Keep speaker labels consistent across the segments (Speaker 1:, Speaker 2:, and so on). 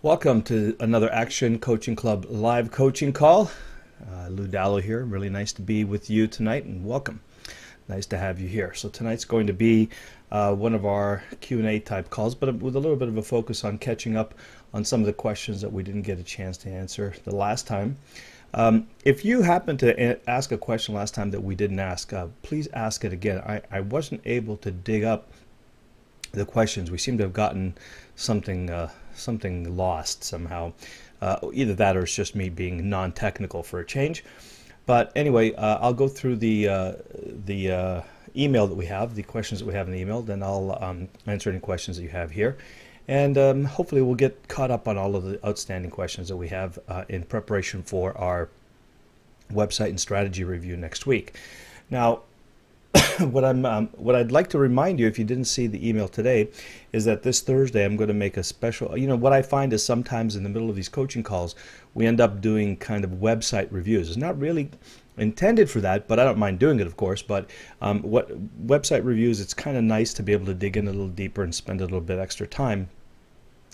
Speaker 1: Welcome to another Action Coaching Club live coaching call. Lou Dallow here. Really nice to be with you tonight, and welcome. Nice to have you here. So tonight's going to be one of our Q&A type calls, but with a little bit of a focus on catching up on some of the questions that we didn't get a chance to answer the last time. If you happen to ask a question last time that we didn't ask, please ask it again. I wasn't able to dig up the questions. We seem to have gotten something lost somehow. Either that or it's just me being non-technical for a change. But anyway, I'll go through the email that we have, the questions that we have in the email, then I'll answer any questions that you have here. And hopefully we'll get caught up on all of the outstanding questions that we have in preparation for our website and strategy review next week. Now, what I'd like to remind you, if you didn't see the email today, is that this Thursday I'm going to make a special. What I find is sometimes in the middle of these coaching calls, we end up doing kind of website reviews. It's not really intended for that, but I don't mind doing it, of course. But what website reviews, it's kind of nice to be able to dig in a little deeper and spend a little bit extra time.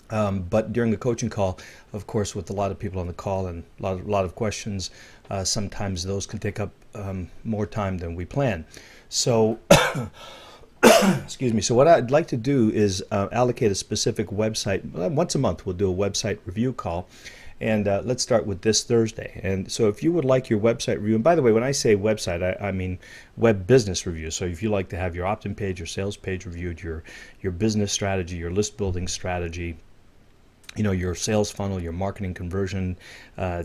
Speaker 1: But during a coaching call, of course, with a lot of people on the call and a lot of questions, sometimes those can take up more time than we plan. So, excuse me. So what I'd like to do is allocate a specific website. Once a month, we'll do a website review call. And let's start with this Thursday. And so if you would like your website review, and by the way, when I say website, I mean web business review. So if you like to have your opt-in page, your sales page reviewed, your business strategy, your list building strategy, your sales funnel, your marketing conversion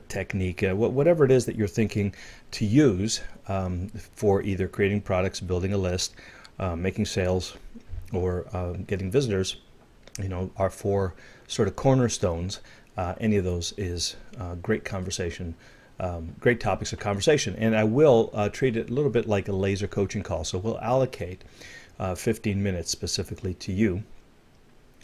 Speaker 1: technique, whatever it is that you're thinking to use for either creating products, building a list, making sales, or getting visitors, are four sort of cornerstones. Any of those is great conversation, great topics of conversation. And I will treat it a little bit like a laser coaching call. So we'll allocate 15 minutes specifically to you.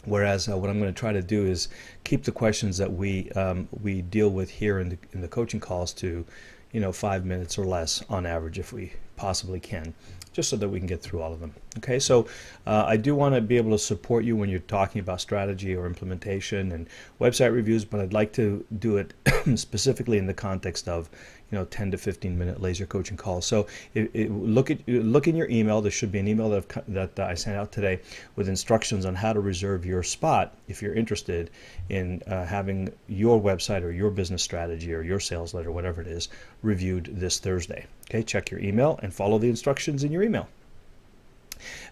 Speaker 1: Whereas what I'm going to try to do is keep the questions that we deal with here in the coaching calls to 5 minutes or less on average, if we possibly can, just so that we can get through all of them. Okay, so I do want to be able to support you when you're talking about strategy or implementation and website reviews, but I'd like to do it specifically in the context of 10 to 15 minute laser coaching calls. So look in your email. There should be an email that I sent out today with instructions on how to reserve your spot if you're interested in having your website or your business strategy or your sales letter, whatever it is, reviewed this Thursday. Okay, check your email and follow the instructions in your email.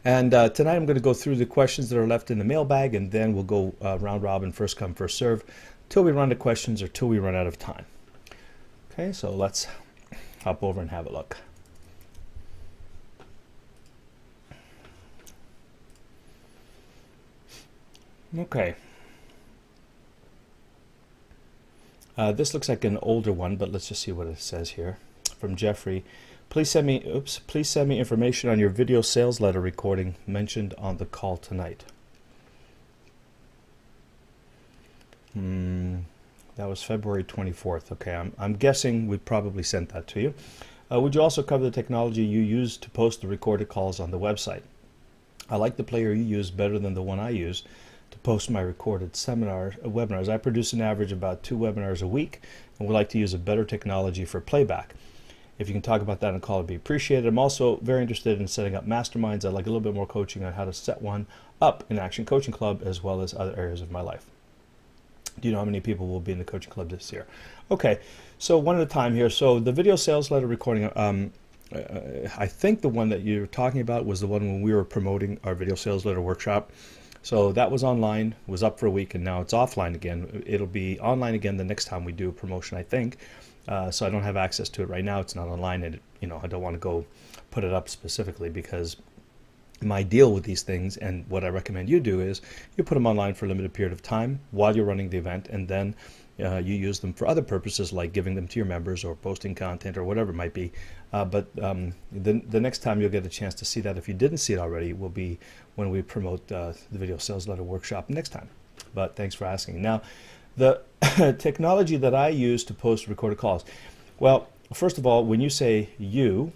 Speaker 1: And tonight I'm going to go through the questions that are left in the mailbag, and then we'll go round robin, first come, first serve, till we run to questions or till we run out of time. Okay, so let's hop over and have a look. Okay. This looks like an older one, but let's just see what it says here. From Jeffrey. Please send me information on your video sales letter recording mentioned on the call tonight. That was February 24th. Okay, I'm guessing we probably sent that to you. Would you also cover the technology you use to post the recorded calls on the website? I like the player you use better than the one I use to post my recorded webinars. I produce an average about 2 webinars a week and would like to use a better technology for playback. If you can talk about that on the call, it'd be appreciated. I'm also very interested in setting up masterminds. I'd like a little bit more coaching on how to set one up in Action Coaching Club as well as other areas of my life. Do you know how many people will be in the coaching club this year? Okay, so one at a time here. So the video sales letter recording, I think the one that you're talking about was the one when we were promoting our video sales letter workshop. So that was online, was up for a week, and now it's offline again. It'll be online again the next time we do a promotion, I think. So I don't have access to it right now. It's not online, and I don't want to go put it up specifically because my deal with these things, and what I recommend you do, is you put them online for a limited period of time while you're running the event, and then you use them for other purposes like giving them to your members or posting content or whatever it might be. But the next time you'll get a chance to see that, if you didn't see it already, will be when we promote the video sales letter workshop next time. But thanks for asking. Now, the technology that I use to post recorded calls. Well, first of all, when you say you,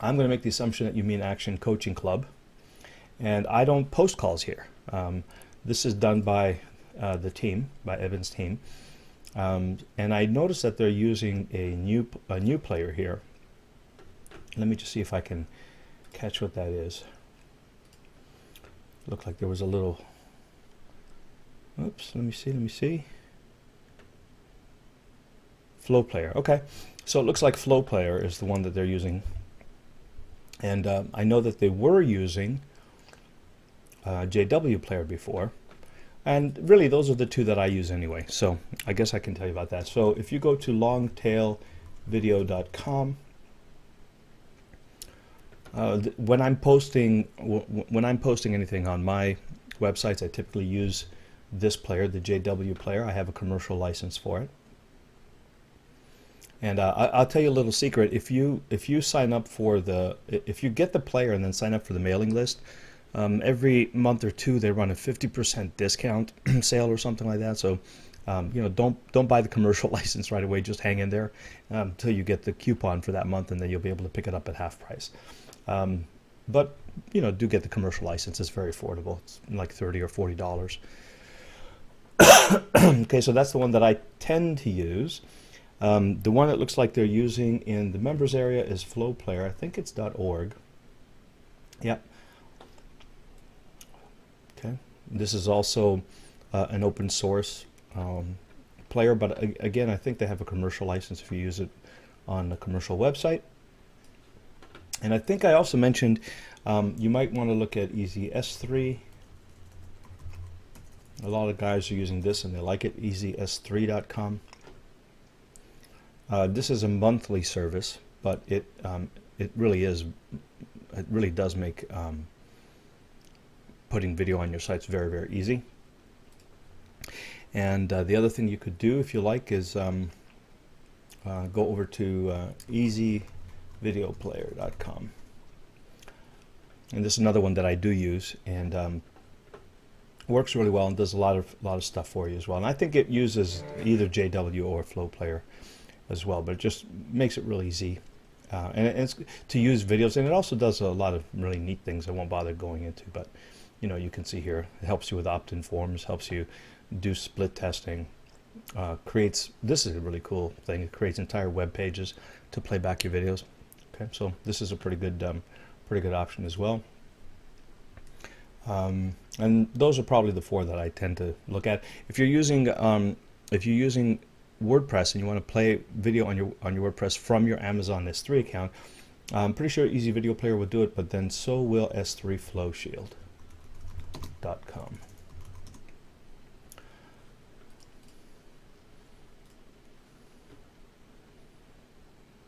Speaker 1: I'm going to make the assumption that you mean Action Coaching Club, and I don't post calls here. This is done by the team, by Evan's team. And I noticed that they're using a new player here. Let me just see if I can catch what that is. Looked like there was a little. Oops. Let me see. Flow Player. Okay, so it looks like Flow Player is the one that they're using. And I know that they were using JW Player before. And really, those are the two that I use anyway. So I guess I can tell you about that. So if you go to longtailvideo.com, when I'm posting anything on my websites, I typically use this player, the JW Player. I have a commercial license for it. And I'll tell you a little secret. If you sign up for if you get the player and then sign up for the mailing list, every month or two they run a 50% discount sale or something like that. So don't buy the commercial license right away. Just hang in there until you get the coupon for that month, and then you'll be able to pick it up at half price. But do get the commercial license. It's very affordable. It's like $30 or $40. Okay, so that's the one that I tend to use. The one that looks like they're using in the members area is Flow Player. I think it's .org. Yep. Okay. This is also an open source player, but again, I think they have a commercial license if you use it on a commercial website. And I think I also mentioned you might want to look at EasyS3. A lot of guys are using this and they like it. EasyS3.com. This is a monthly service, but it really does make putting video on your sites very, very easy. And the other thing you could do, if you like, is go over to easyvideoplayer.com. And this is another one that I do use, and works really well and does a lot of stuff for you as well. And I think it uses either JW or Flow Player as well, but it just makes it really easy. And it's to use videos, and it also does a lot of really neat things I won't bother going into, but you can see here it helps you with opt-in forms, helps you do split testing, this is a really cool thing. It creates entire web pages to play back your videos. Okay, so this is a pretty good option as well. And those are probably the four that I tend to look at. If you're using WordPress and you want to play video on your WordPress from your Amazon S3 account, I'm pretty sure Easy Video Player will do it, but then so will S3Flowshield.com.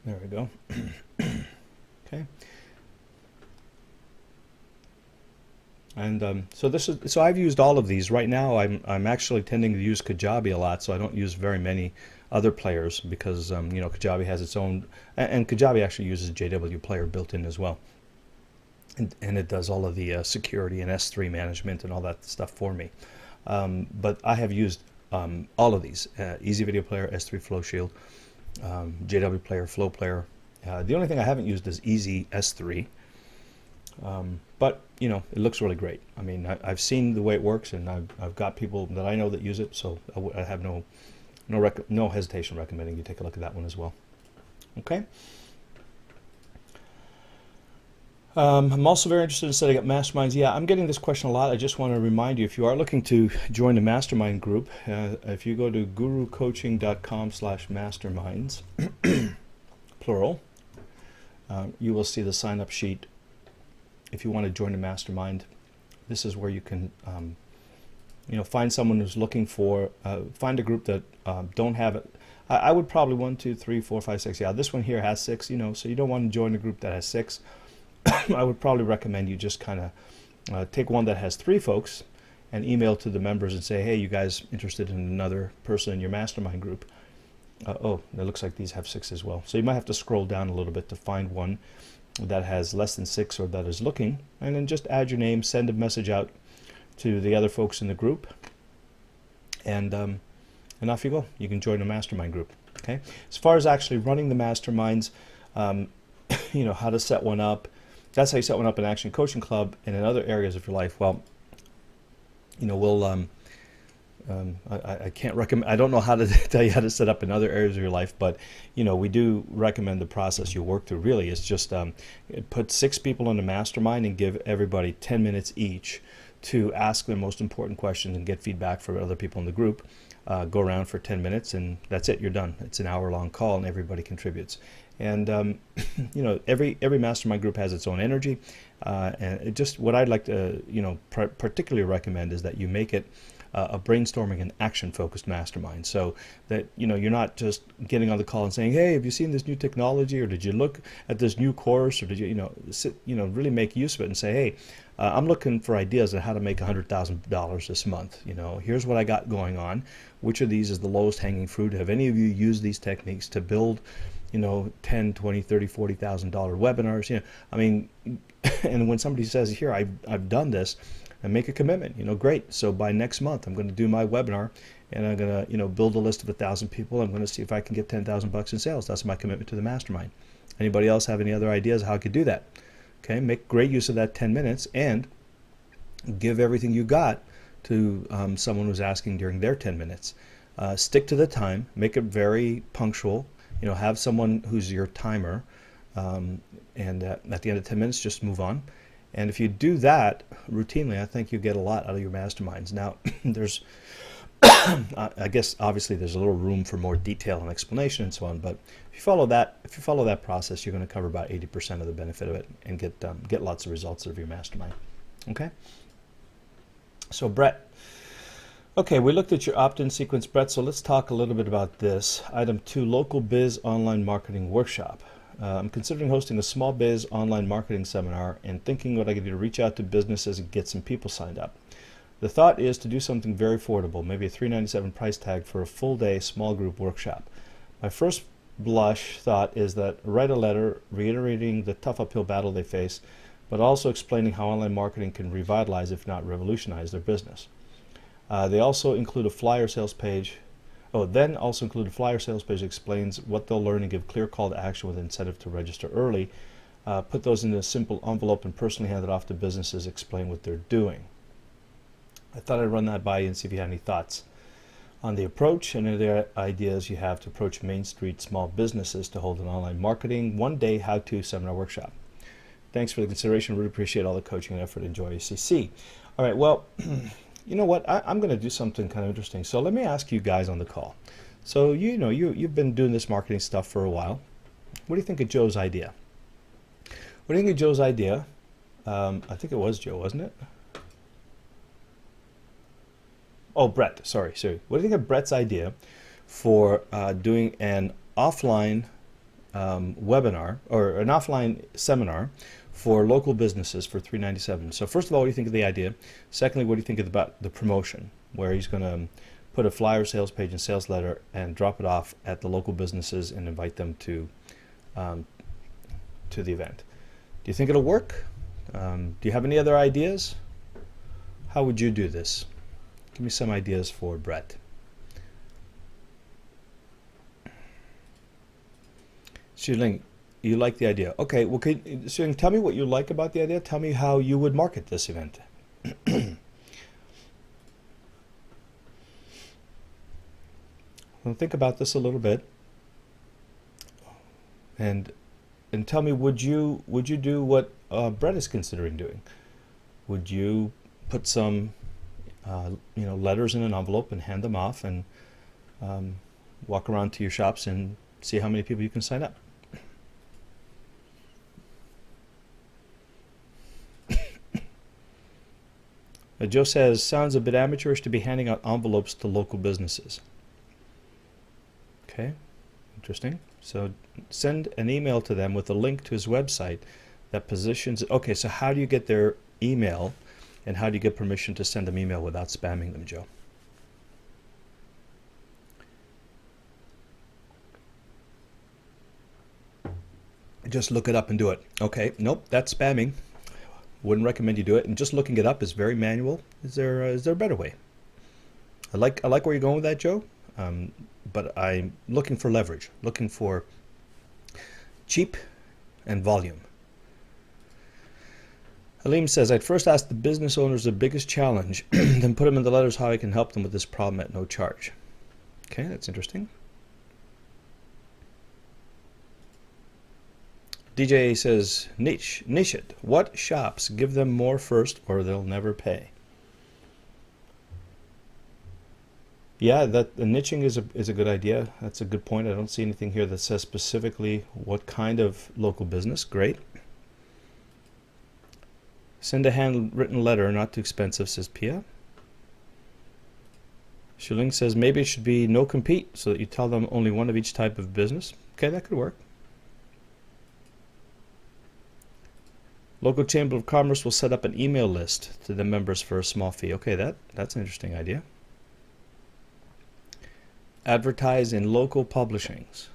Speaker 1: There we go. Okay. And so I've used all of these. Right now I'm actually tending to use Kajabi a lot, so I don't use very many other players because Kajabi has its own, and Kajabi actually uses JW Player built in as well, and it does all of the security and S3 management and all that stuff for me. But I have used all of these: Easy Video Player, S3 Flow Shield, JW Player, Flow Player. The only thing I haven't used is Easy S3. But it looks really great. I mean, I've seen the way it works, and I've got people that I know that use it, so I have no hesitation recommending you take a look at that one as well. Okay. I'm also very interested in setting up masterminds. Yeah, I'm getting this question a lot. I just want to remind you, if you are looking to join a mastermind group, if you go to gurucoaching.com/masterminds, plural, you will see the sign-up sheet. If you want to join a mastermind, this is where you can, find someone who's looking for, find a group that don't have it. I would probably 1, 2, 3, 4, 5, 6. Yeah, this one here has 6. So you don't want to join a group that has 6. I would probably recommend you just kind of take one that has 3 folks and email to the members and say, hey, you guys interested in another person in your mastermind group? Oh, it looks like these have 6 as well. So you might have to scroll down a little bit to find one that has less than 6 or that is looking, and then just add your name, send a message out to the other folks in the group, and off you go. You can join a mastermind group. Okay. As far as actually running the masterminds, how to set one up. That's how you set one up in Action Coaching Club and in other areas of your life. Well, we'll I can't recommend. I don't know how to tell you how to set up in other areas of your life, but we do recommend the process you work through. Really, it's just put 6 people in a mastermind and give everybody 10 minutes each to ask their most important questions and get feedback from other people in the group. Go around for 10 minutes and that's it. You're done. It's an hour-long call and everybody contributes. And every mastermind group has its own energy. And it just what I'd like to particularly recommend is that you make it a brainstorming and action-focused mastermind, so that you're not just getting on the call and saying, "Hey, have you seen this new technology?" or "Did you look at this new course?" or "Did you really make use of it and say, "Hey, I'm looking for ideas on how to make $100,000 this month. Here's what I got going on. Which of these is the lowest hanging fruit? Have any of you used these techniques to build, 10, 20, 30, $40,000 webinars?" I mean, and when somebody says, "Here, I've done this," and make a commitment, great. So by next month, I'm going to do my webinar, and I'm going to, build a list of 1,000 people. I'm going to see if I can get $10,000 in sales. That's my commitment to the mastermind. Anybody else have any other ideas how I could do that? Okay, make great use of that 10 minutes and give everything you got to someone who's asking during their 10 minutes. Stick to the time, make it very punctual. Have someone who's your timer, and at the end of 10 minutes, just move on. And if you do that routinely, I think you get a lot out of your masterminds. Now, there's, I guess, obviously, there's a little room for more detail and explanation and so on. But if you follow that process, you're going to cover about 80% of the benefit of it and get lots of results out of your mastermind. Okay. So, Brett. Okay, we looked at your opt-in sequence, Brett. So let's talk a little bit about this. Item 2, Local Biz Online Marketing Workshop. I'm considering hosting a small biz online marketing seminar and thinking what I could do to reach out to businesses and get some people signed up. The thought is to do something very affordable, maybe a $397 price tag for a full day small group workshop. My first blush thought is that write a letter reiterating the tough uphill battle they face, but also explaining how online marketing can revitalize, if not revolutionize, their business. They also include a flyer sales page. Then also include a flyer sales page that explains what they'll learn and give clear call to action with incentive to register early. Put those in a simple envelope and personally hand it off to businesses, explain what they're doing. I thought I'd run that by you and see if you had any thoughts on the approach and any other ideas you have to approach Main Street small businesses to hold an online marketing one-day how-to seminar workshop. Thanks for the consideration. Really appreciate all the coaching and effort. Enjoy ACC. All right, well, you know what? I'm going to do something kind of interesting. So let me ask you guys on the call. So you've been doing this marketing stuff for a while. What do you think of Joe's idea? What do you think of Joe's idea? I think it was Joe, wasn't it? Oh, Brett. Sorry. What do you think of Brett's idea for doing an offline webinar or an offline seminar for local businesses for $397? So first of all, what do you think of the idea? Secondly, what do you think about the promotion, where he's going to put a flyer sales page and sales letter and drop it off at the local businesses and invite them to the event? Do you think it'll work? Do you have any other ideas? How would you do this? Give me some ideas for Brett. Xiling, you like the idea. Okay, well, Xiling, tell me what you like about the idea. Tell me how you would market this event. Well, think about this a little bit, and tell me, would you do what Brett is considering doing? Would you put some letters in an envelope and hand them off, and walk around to your shops and see how many people you can sign up? Joe says, sounds a bit amateurish to be handing out envelopes to local businesses. Okay, interesting. So send an email to them with a link to his website that positions. Okay, so how do you get their email, and how do you get permission to send them email without spamming them, Joe? Just look it up and do it. Okay, nope, that's spamming. Wouldn't recommend you do it. And just looking it up is very manual. Is there a better way? I like where you're going with that, Joe. But I'm looking for leverage, looking for cheap and volume. Aleem says, I'd first ask the business owners the biggest challenge, then put them in the letters how I can help them with this problem at no charge. Okay, that's interesting. DJ says, niche it. What shops give them more first or they'll never pay? Yeah, that the niching is a good idea. That's a good point. I don't see anything here that says specifically what kind of local business. Great. Send a handwritten letter, not too expensive, says Pia. Shuling says maybe it should be no compete so that you tell them only one of each type of business. Okay, that could work. Local Chamber of Commerce will set up an email list to the members for a small fee. Okay, that's an interesting idea. Advertise in local publishings.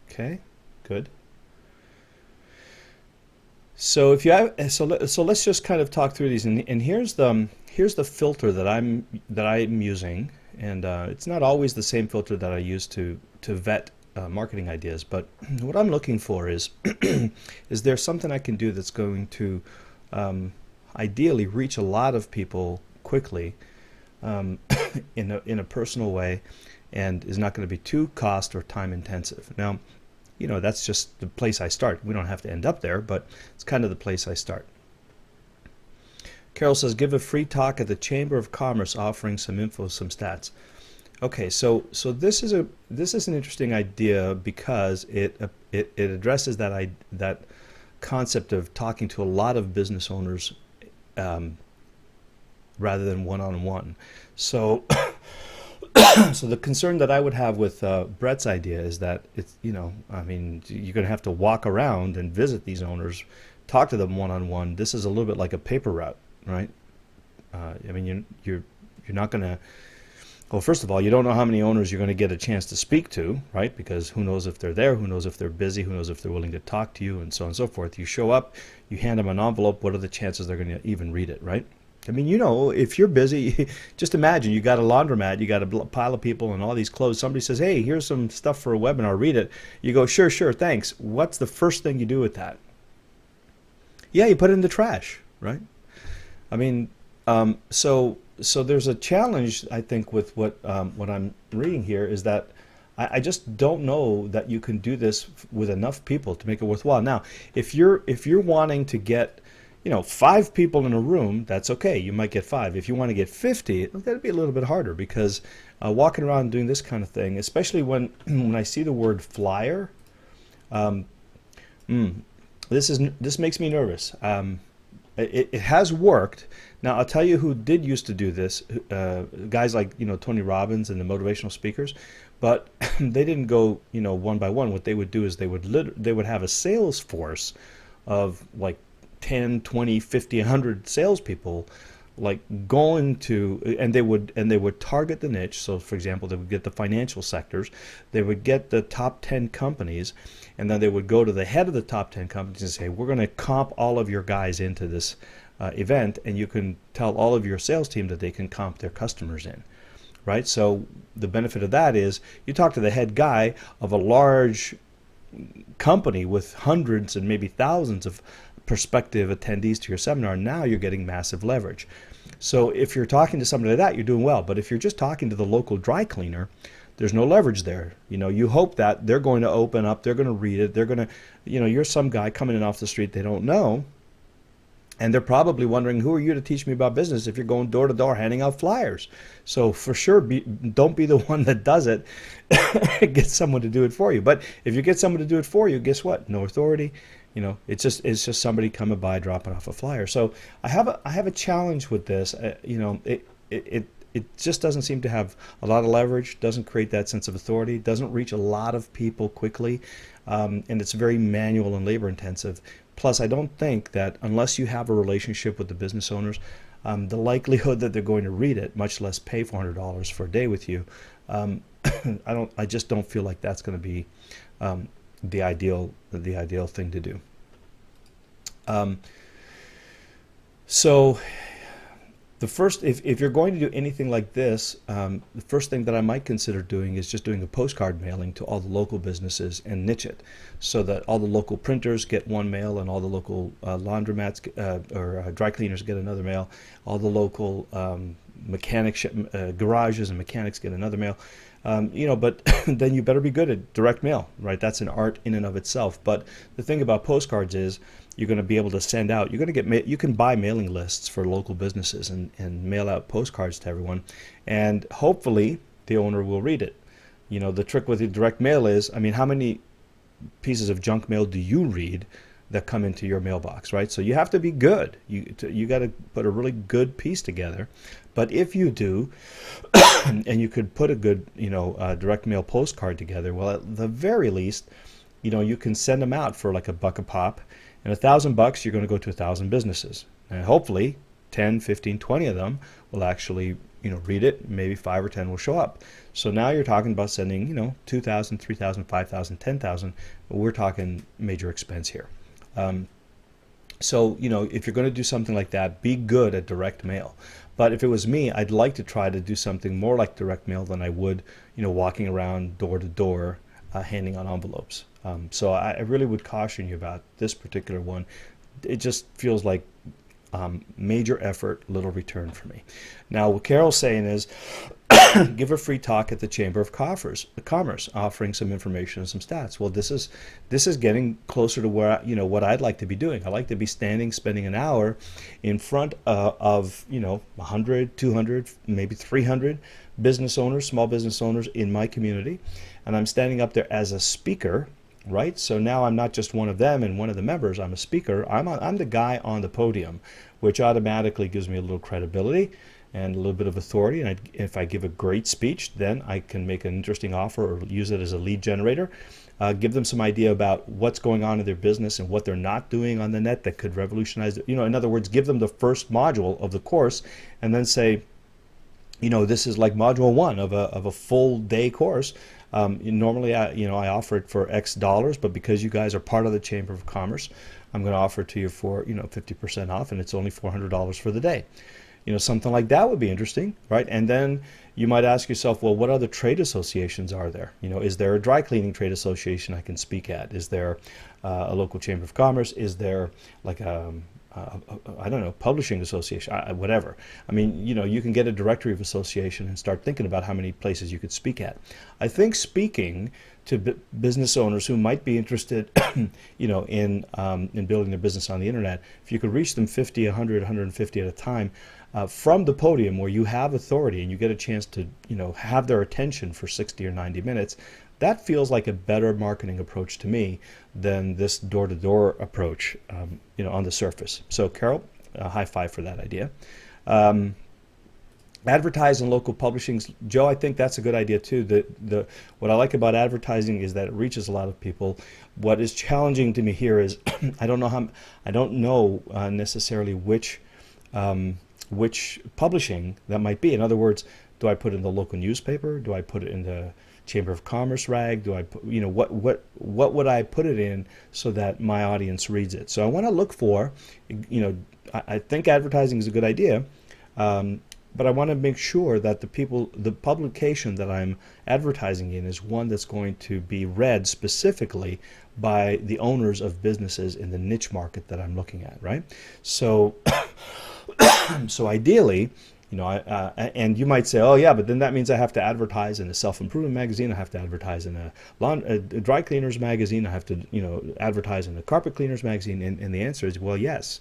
Speaker 1: Okay, good. So if you have, so let's just kind of talk through these, and here's the filter that I'm using, and it's not always the same filter that I use to vet marketing ideas, but what I'm looking for is is there something I can do that's going to ideally reach a lot of people quickly in a personal way, and is not going to be too cost or time intensive. Now, you know, that's just the place I start. We don't have to end up there, but it's kind of the place I start. Carol says, give a free talk at the Chamber of Commerce offering some info, some stats. Okay, so this is an interesting idea because it addresses that concept of talking to a lot of business owners rather than one-on-one. So so the concern that I would have with Brett's idea is that it's, you know, I mean, you're going to have to walk around and visit these owners, talk to them one-on-one. This is a little bit like a paper route, right? I mean, you're not going to. Well, first of all, you don't know how many owners you're going to get a chance to speak to, right? Because who knows if they're there, who knows if they're busy, who knows if they're willing to talk to you, and so on and so forth. You show up, you hand them an envelope. What are the chances they're going to even read it, right? I mean, you know, if you're busy, just imagine you got a laundromat, you got a pile of people and all these clothes. Somebody says, hey, here's some stuff for a webinar, read it. You go, sure, thanks. What's the first thing you do with that? Yeah, you put it in the trash, right? I mean, so there's a challenge, I think, with what I'm reading here is that I just don't know that you can do this with enough people to make it worthwhile. Now, if you're wanting to get, you know, 5 people in a room, that's okay. You might get 5. If you want to get 50, that'll be a little bit harder because walking around doing this kind of thing, especially when I see the word flyer, this makes me nervous. It has worked. Now, I'll tell you who did used to do this, guys like, you know, Tony Robbins and the motivational speakers, but they didn't go, you know, one by one. What they would do is they would have a sales force of like 10, 20, 50, 100 salespeople, like going to, and they would target the niche. So, for example, they would get the financial sectors, they would get the top 10 companies, and then they would go to the head of the top 10 companies and say, we're going to comp all of your guys into this event, and you can tell all of your sales team that they can comp their customers in, right? So the benefit of that is you talk to the head guy of a large company with hundreds and maybe thousands of prospective attendees to your seminar. Now you're getting massive leverage. So if you're talking to somebody like that, you're doing well. But if you're just talking to the local dry cleaner, there's no leverage there. You know, you hope that they're going to open up, they're going to read it, they're going to, you know, you're some guy coming in off the street they don't know, and they're probably wondering, who are you to teach me about business if you're going door to door handing out flyers? So for sure, don't be the one that does it. Get someone to do it for you. But if you get someone to do it for you, guess what? No authority. You know, it's just somebody coming by dropping off a flyer. So I have a challenge with this. You know, it just doesn't seem to have a lot of leverage. Doesn't create that sense of authority. Doesn't reach a lot of people quickly, and it's very manual and labor intensive. Plus, I don't think that unless you have a relationship with the business owners, the likelihood that they're going to read it, much less pay $400 for a day with you, I just don't feel like that's going to be the ideal thing to do. So the first, if you're going to do anything like this, the first thing that I might consider doing is just doing a postcard mailing to all the local businesses and niche it, so that all the local printers get one mail, and all the local laundromats or dry cleaners get another mail. All the local mechanics, garages and mechanics get another mail. But then you better be good at direct mail, right? That's an art in and of itself. But the thing about postcards is you're going to be able to send out, you can buy mailing lists for local businesses and mail out postcards to everyone. And hopefully the owner will read it. The trick with the direct mail is, how many pieces of junk mail do you read that come into your mailbox, right? So you have to be good. You got to put a really good piece together. But if you do, and you could put a good, direct mail postcard together, well, at the very least, you can send them out for like $1 a pop, and $1,000, you're going to go to 1,000 businesses, and hopefully 10, 15, 20 of them will actually, read it. Maybe 5 or 10 will show up. So now you're talking about sending, 2,000, 3,000, 5,000, 10,000. We're talking major expense here. So, if you're going to do something like that, be good at direct mail. But if it was me, I'd like to try to do something more like direct mail than I would, walking around door to door, handing out envelopes. So I really would caution you about this particular one. It just feels like major effort, little return for me. Now, what Carol's saying is, give a free talk at the Chamber of Commerce, offering some information and some stats. Well, this is getting closer to where what I'd like to be doing. I like to be spending an hour in front of 100, 200, maybe 300 business owners, small business owners in my community, and I'm standing up there as a speaker. Right, so now I'm not just one of them and one of the members. I'm a speaker. I'm the guy on the podium, which automatically gives me a little credibility and a little bit of authority. And if I give a great speech, then I can make an interesting offer or use it as a lead generator. Give them some idea about what's going on in their business and what they're not doing on the net that could revolutionize it. In other words, give them the first module of the course, and then say, this is like module 1 of a full day course. Normally, I offer it for X dollars, but because you guys are part of the Chamber of Commerce, I'm going to offer it to you for 50% off, and it's only $400 for the day. Something like that would be interesting, right? And then you might ask yourself, well, what other trade associations are there? Is there a dry cleaning trade association I can speak at? Is there a local Chamber of Commerce? Is there like I don't know, publishing association, whatever. You can get a directory of association and start thinking about how many places you could speak at. I think speaking to business owners who might be interested, in building their business on the internet, if you could reach them 50, 100, 150 at a time from the podium where you have authority and you get a chance to, have their attention for 60 or 90 minutes, that feels like a better marketing approach to me than this door-to-door approach, on the surface. So, Carol, high five for that idea. Advertise in local publishings, Joe. I think that's a good idea too. What I like about advertising is that it reaches a lot of people. What is challenging to me here is I don't know necessarily which publishing that might be. In other words, do I put it in the local newspaper? Do I put it in the Chamber of Commerce rag? Do I put, what would I put it in so that my audience reads it? So I want to look for, I think advertising is a good idea, but I want to make sure that the publication that I'm advertising in is one that's going to be read specifically by the owners of businesses in the niche market that I'm looking at, right? So, so ideally, and you might say, oh yeah, but then that means I have to advertise in a self-improvement magazine, I have to advertise in a dry cleaners magazine, I have to, advertise in a carpet cleaners magazine, and the answer is, well, yes.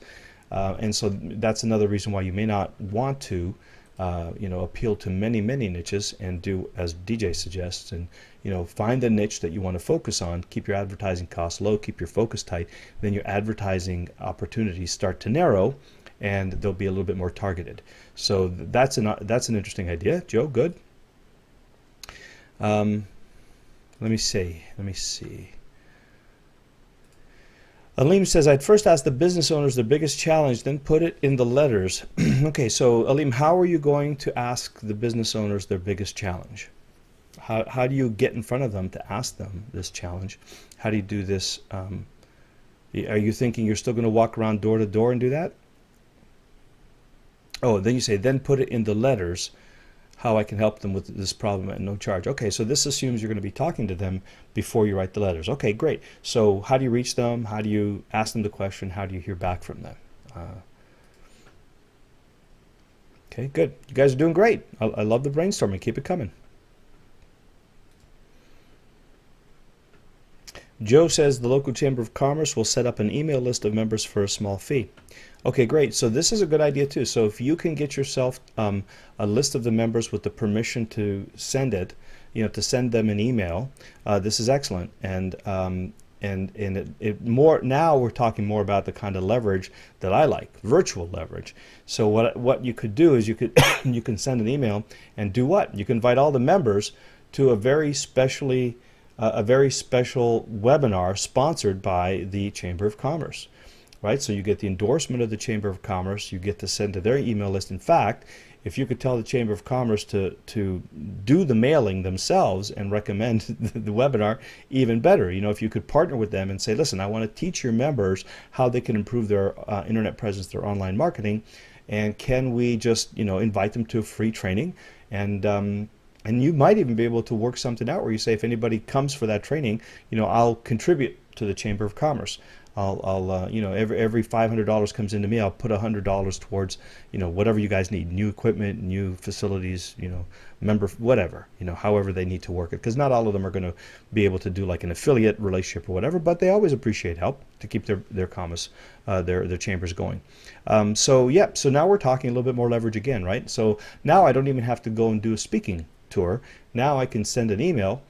Speaker 1: And so that's another reason why you may not want to, appeal to many, many niches and do as DJ suggests, and, find the niche that you want to focus on, keep your advertising costs low, keep your focus tight, then your advertising opportunities start to narrow, and they'll be a little bit more targeted. So that's an interesting idea. Joe, good. Let me see. Aleem says, I'd first ask the business owners their biggest challenge, then put it in the letters. Okay, so Aleem, how are you going to ask the business owners their biggest challenge? How do you get in front of them to ask them this challenge? How do you do this? Are you thinking you're still going to walk around door to door and do that? Oh, then you say, then put it in the letters how I can help them with this problem at no charge. Okay, so this assumes you're going to be talking to them before you write the letters. Okay, great. So how do you reach them? How do you ask them the question? How do you hear back from them? Okay, good. You guys are doing great. I love the brainstorming. Keep it coming. Joe says the local Chamber of Commerce will set up an email list of members for a small fee. Okay, great. So this is a good idea too. So if you can get yourself a list of the members with the permission to send it, to send them an email, this is excellent. And it more now we're talking more about the kind of leverage that I like, virtual leverage. So what you could do is you could you can send an email and do what? You can invite all the members to a very special webinar sponsored by the Chamber of Commerce. Right? So you get the endorsement of the Chamber of Commerce, you get to send to their email list. In fact, if you could tell the Chamber of Commerce to do the mailing themselves and recommend the webinar, even better. If you could partner with them and say, listen, I want to teach your members how they can improve their internet presence, their online marketing, and can we just invite them to a free training, and you might even be able to work something out where you say, if anybody comes for that training, I'll contribute to the Chamber of Commerce. Every $500 comes into me, I'll put $100 towards, whatever you guys need, new equipment, new facilities, member, whatever, however they need to work it. Because not all of them are going to be able to do like an affiliate relationship or whatever, but they always appreciate help to keep their commerce, their chambers going. So now we're talking a little bit more leverage again, right? So now I don't even have to go and do a speaking tour. Now I can send an email,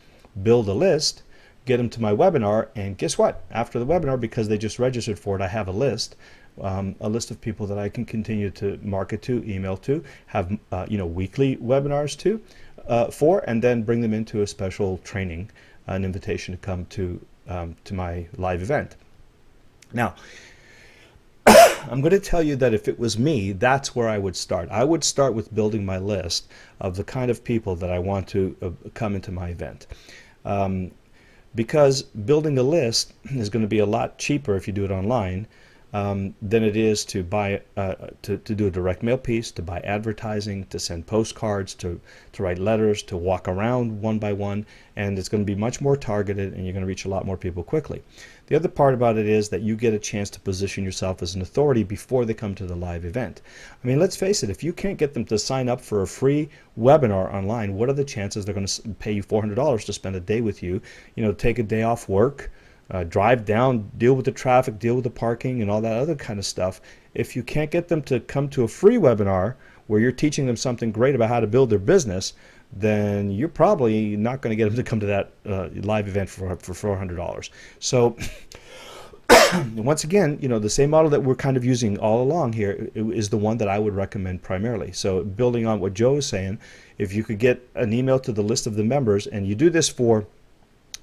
Speaker 1: build a list, get them to my webinar, and guess what? After the webinar, because they just registered for it, I have a list of people that I can continue to market to, email to, have weekly webinars for, and then bring them into a special training, an invitation to come to my live event. Now, I'm going to tell you that if it was me, that's where I would start. I would start with building my list of the kind of people that I want to come into my event. Because building a list is going to be a lot cheaper if you do it online than it is to buy to do a direct mail piece, to buy advertising, to send postcards, to write letters, to walk around one by one, and it's going to be much more targeted, and you're going to reach a lot more people quickly. The other part about it is that you get a chance to position yourself as an authority before they come to the live event. I mean, let's face it, if you can't get them to sign up for a free webinar online, what are the chances they're going to pay you $400 to spend a day with you, take a day off work, drive down, deal with the traffic, deal with the parking, and all that other kind of stuff? If you can't get them to come to a free webinar where you're teaching them something great about how to build their business, then you're probably not going to get them to come to that live event for $400. So once again, the same model that we're kind of using all along here is the one that I would recommend primarily. So building on what Joe is saying, if you could get an email to the list of the members, and you do this for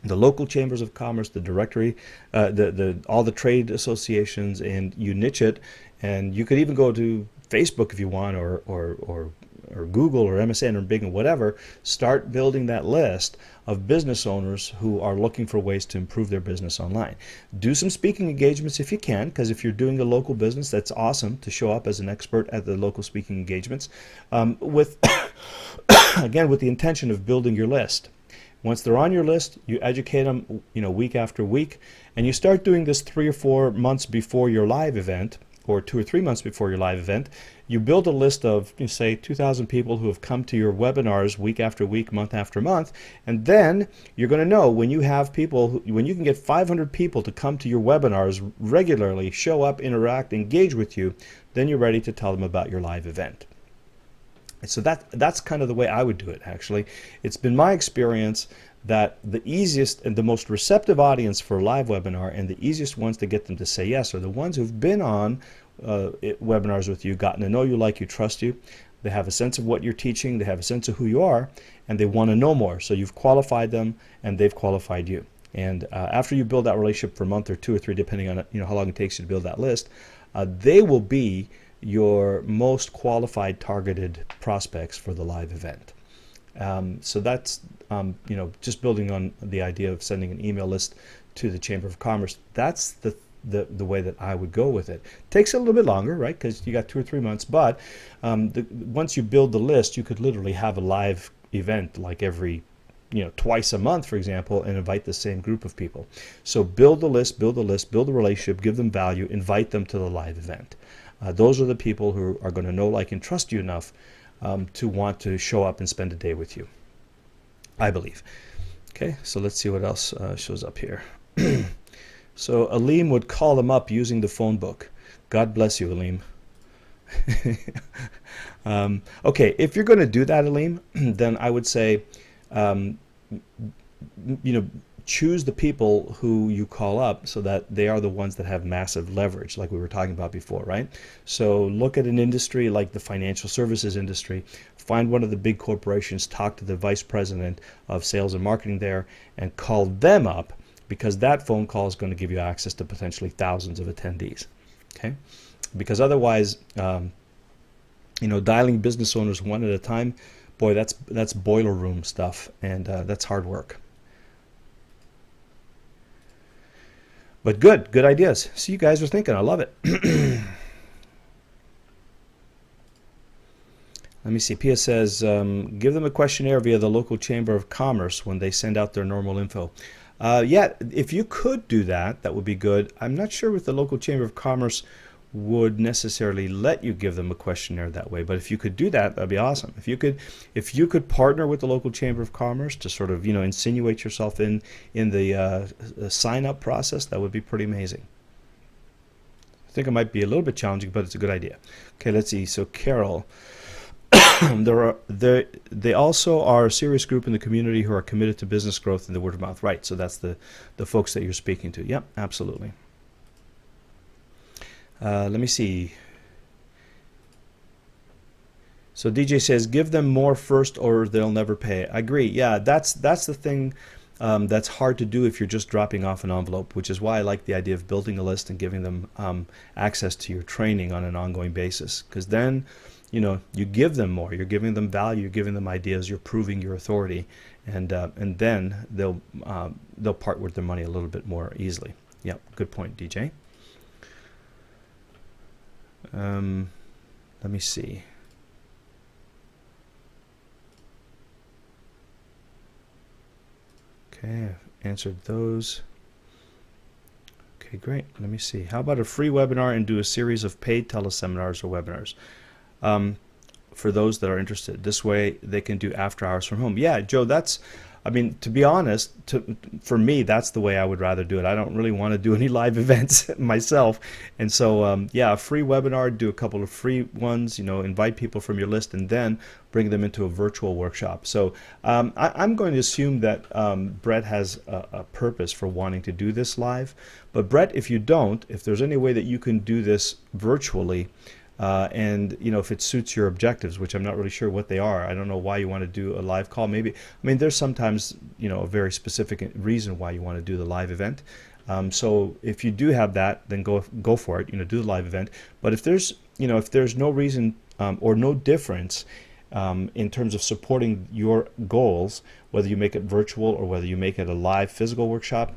Speaker 1: the local chambers of commerce, the directory, all the trade associations, and you niche it, and you could even go to Facebook if you want, or Google or MSN or Bing or whatever. Start building that list of business owners who are looking for ways to improve their business online. Do some speaking engagements if you can, because if you're doing a local business, that's awesome to show up as an expert at the local speaking engagements, with again, with the intention of building your list. Once they're on your list, you educate them, week after week, and you start doing this 3 or 4 months before your live event, or 2 or 3 months before your live event. You build a list of, say, 2,000 people who have come to your webinars week after week, month after month, and then you're going to know when you have people, when you can get 500 people to come to your webinars regularly, show up, interact, engage with you, then you're ready to tell them about your live event. So that's kind of the way I would do it, actually. It's been my experience that the easiest and the most receptive audience for a live webinar, and the easiest ones to get them to say yes, are the ones who've been on webinars with you, gotten to know you, like you, trust you. They have a sense of what you're teaching, they have a sense of who you are, and they want to know more. So you've qualified them, and they've qualified you. And after you build that relationship for a month or 2 or 3, depending on how long it takes you to build that list, they will be your most qualified targeted prospects for the live event. So that's just building on the idea of sending an email list to the Chamber of Commerce. That's the way that I would go with it. Takes a little bit longer, right? Because you got 2 or 3 months. But once you build the list, you could literally have a live event like every twice a month, for example, and invite the same group of people. So build the list, build the relationship, give them value, invite them to the live event. Those are the people who are going to know, like, and trust you enough to want to show up and spend a day with you, I believe. Okay, so let's see what else shows up here. So Aleem would call them up using the phone book. God bless you, Aleem. Okay, if you're going to do that, Aleem, then I would say, choose the people who you call up so that they are the ones that have massive leverage, like we were talking about before, right? So look at an industry like the financial services industry, find one of the big corporations, talk to the vice president of sales and marketing there, and call them up, because that phone call is going to give you access to potentially thousands of attendees. Okay, because otherwise, dialing business owners one at a time, boy, that's boiler room stuff, and that's hard work. But good ideas. See, you guys are thinking. I love it. Let me see. Pia says, give them a questionnaire via the local Chamber of Commerce when they send out their normal info. Yeah, if you could do that, that would be good. I'm not sure if the local Chamber of Commerce would necessarily let you give them a questionnaire that way, but if you could do that, that'd be awesome. If you could partner with the local Chamber of Commerce to sort of insinuate yourself in the sign up process, that would be pretty amazing. I think it might be a little bit challenging, but it's a good idea. Okay, let's see. So Carol, they also are a serious group in the community who are committed to business growth and the word of mouth. Right. So that's the folks that you're speaking to. Yep, absolutely. Let me see. So DJ says, give them more first or they'll never pay. I agree. Yeah, that's the thing that's hard to do if you're just dropping off an envelope, which is why I like the idea of building a list and giving them access to your training on an ongoing basis. Because then, you give them more. You're giving them value. You're giving them ideas. You're proving your authority, and then they'll part with their money a little bit more easily. Yeah, good point, DJ. Let me see. Okay, I've answered those. Okay, great. Let me see. How about a free webinar and do a series of paid teleseminars or webinars for those that are interested? This way they can do after hours from home. Yeah, Joe, to be honest, for me, that's the way I would rather do it. I don't really want to do any live events myself. And so, yeah, a free webinar, do a couple of free ones, invite people from your list, and then bring them into a virtual workshop. So I'm going to assume that Brett has a purpose for wanting to do this live. But Brett, if you don't, if there's any way that you can do this virtually, and if it suits your objectives, which I'm not really sure what they are, I don't know why you want to do a live call. Maybe, there's sometimes a very specific reason why you want to do the live event. So if you do have that, then go for it. Do the live event. But if there's no reason or no difference in terms of supporting your goals, whether you make it virtual or whether you make it a live physical workshop,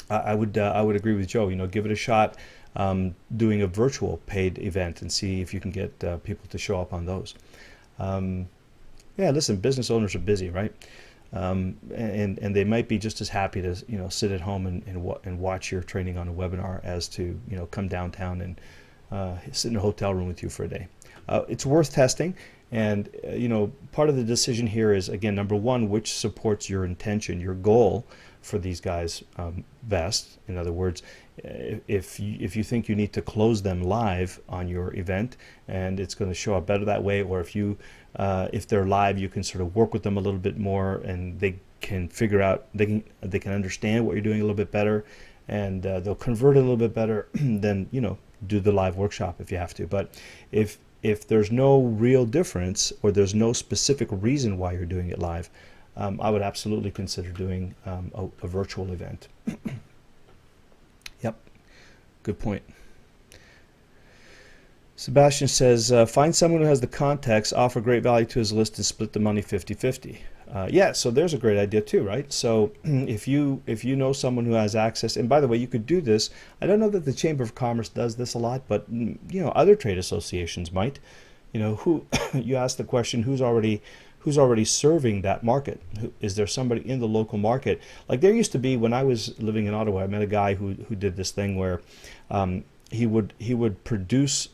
Speaker 1: I would agree with Joe. Give it a shot. Doing a virtual paid event and see if you can get people to show up on those. Yeah, listen, business owners are busy, right? And they might be just as happy to sit at home and watch your training on a webinar as to come downtown and sit in a hotel room with you for a day. It's worth testing, and part of the decision here is, again, number one, which supports your intention, your goal for these guys best. In other words, if you think you need to close them live on your event and it's going to show up better that way, or if they're live, you can sort of work with them a little bit more and they can figure out, they can understand what you're doing a little bit better, and they'll convert it a little bit better, then do the live workshop if you have to. But if there's no real difference or there's no specific reason why you're doing it live, I would absolutely consider doing a virtual event. Yep, good point. Sebastian says, find someone who has the contacts, offer great value to his list, and split the money 50-50. Yeah, so there's a great idea too, right? So if you know someone who has access, and by the way, you could do this. I don't know that the Chamber of Commerce does this a lot, but you know, other trade associations might. You know, who you ask the question, who's already serving that market? Is there somebody in the local market? Like there used to be when I was living in Ottawa, I met a guy who did this thing where he would produce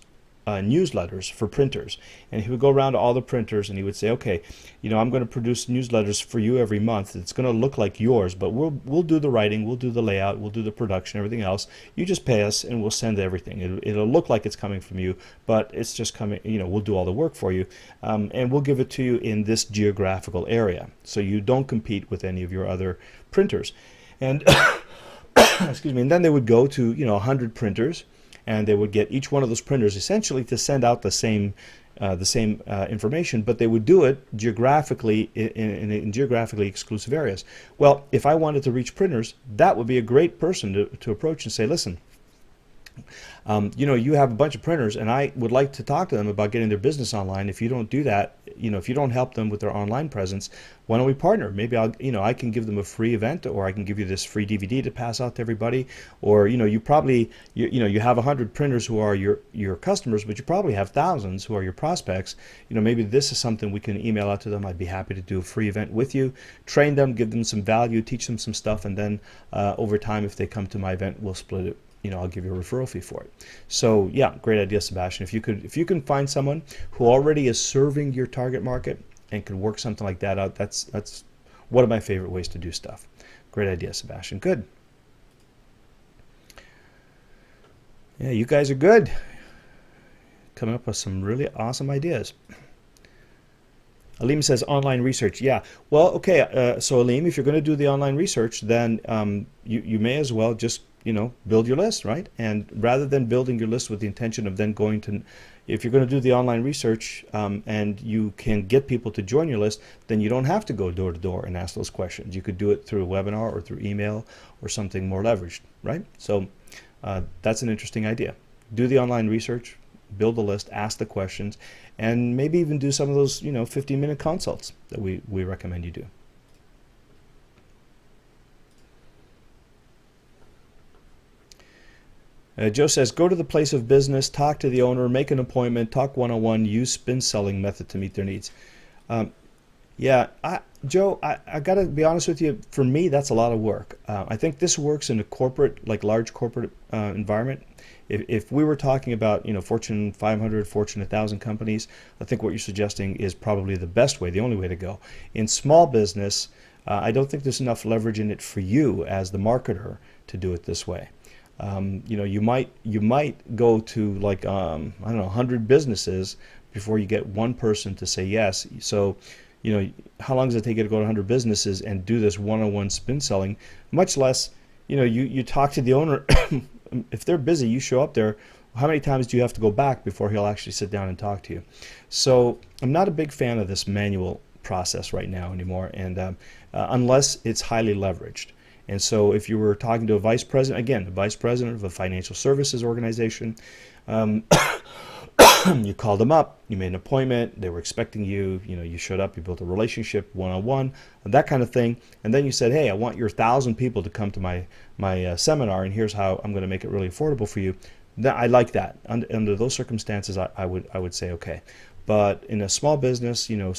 Speaker 1: newsletters for printers, and he would go around to all the printers and he would say, okay, you know, I'm going to produce newsletters for you every month. It's going to look like yours, but we'll do the writing, we'll do the layout, we'll do the production, everything else. You just pay us and we'll send everything. It'll look like it's coming from you, but it's just coming, you know, we'll do all the work for you, and we'll give it to you in this geographical area, so you don't compete with any of your other printers. And excuse me, and then they would go to, you know, 100 printers, and they would get each one of those printers essentially to send out the same information, but they would do it geographically in geographically exclusive areas. Well, if I wanted to reach printers, that would be a great person to approach and say, listen, you know, you have a bunch of printers, and I would like to talk to them about getting their business online. If you don't do that, you know, if you don't help them with their online presence, why don't we partner? Maybe you know, I can give them a free event, or I can give you this free DVD to pass out to everybody. Or, you know, you probably, you know, you have 100 printers who are your customers, but you probably have thousands who are your prospects. You know, maybe this is something we can email out to them. I'd be happy to do a free event with you, train them, give them some value, teach them some stuff, and then over time, if they come to my event, we'll split it. You know, I'll give you a referral fee for it. So yeah, great idea, Sebastian. If you can find someone who already is serving your target market and can work something like that out, that's one of my favorite ways to do stuff. Great idea, Sebastian. Good. Yeah, you guys are good. Coming up with some really awesome ideas. Aleem says online research. Yeah, well, okay. So Aleem, if you're going to do the online research, then you may as well just, you know, build your list, right? And rather than building your list with the intention of then going to, if you're going to do the online research and you can get people to join your list, then you don't have to go door to door and ask those questions. You could do it through a webinar or through email or something more leveraged, right? So that's an interesting idea. Do the online research, build a list, ask the questions, and maybe even do some of those, you know, 15-minute consults that we recommend you do. Joe says, go to the place of business, talk to the owner, make an appointment, talk one-on-one, use spin selling method to meet their needs. Yeah, Joe, I got to be honest with you. For me, that's a lot of work. I think this works in a corporate, like large corporate environment. If we were talking about, you know, Fortune 500, Fortune 1000 companies, I think what you're suggesting is probably the best way, the only way to go. In small business, I don't think there's enough leverage in it for you as the marketer to do it this way. You know, you might go to like I don't know, 100 businesses before you get one person to say yes. So, you know, how long does it take you to go to 100 businesses and do this one-on-one spin selling? Much less, you know, you talk to the owner. If they're busy, you show up there. How many times do you have to go back before he'll actually sit down and talk to you? So I'm not a big fan of this manual process right now anymore, and unless it's highly leveraged. And so if you were talking to a vice president, again, the vice president of a financial services organization, you called them up, you made an appointment, they were expecting you, you know, you showed up, you built a relationship one-on-one, that kind of thing. And then you said, hey, I want your 1,000 people to come to my seminar, and here's how I'm going to make it really affordable for you. I like that. Under those circumstances, I would say, okay. But in a small business, you know,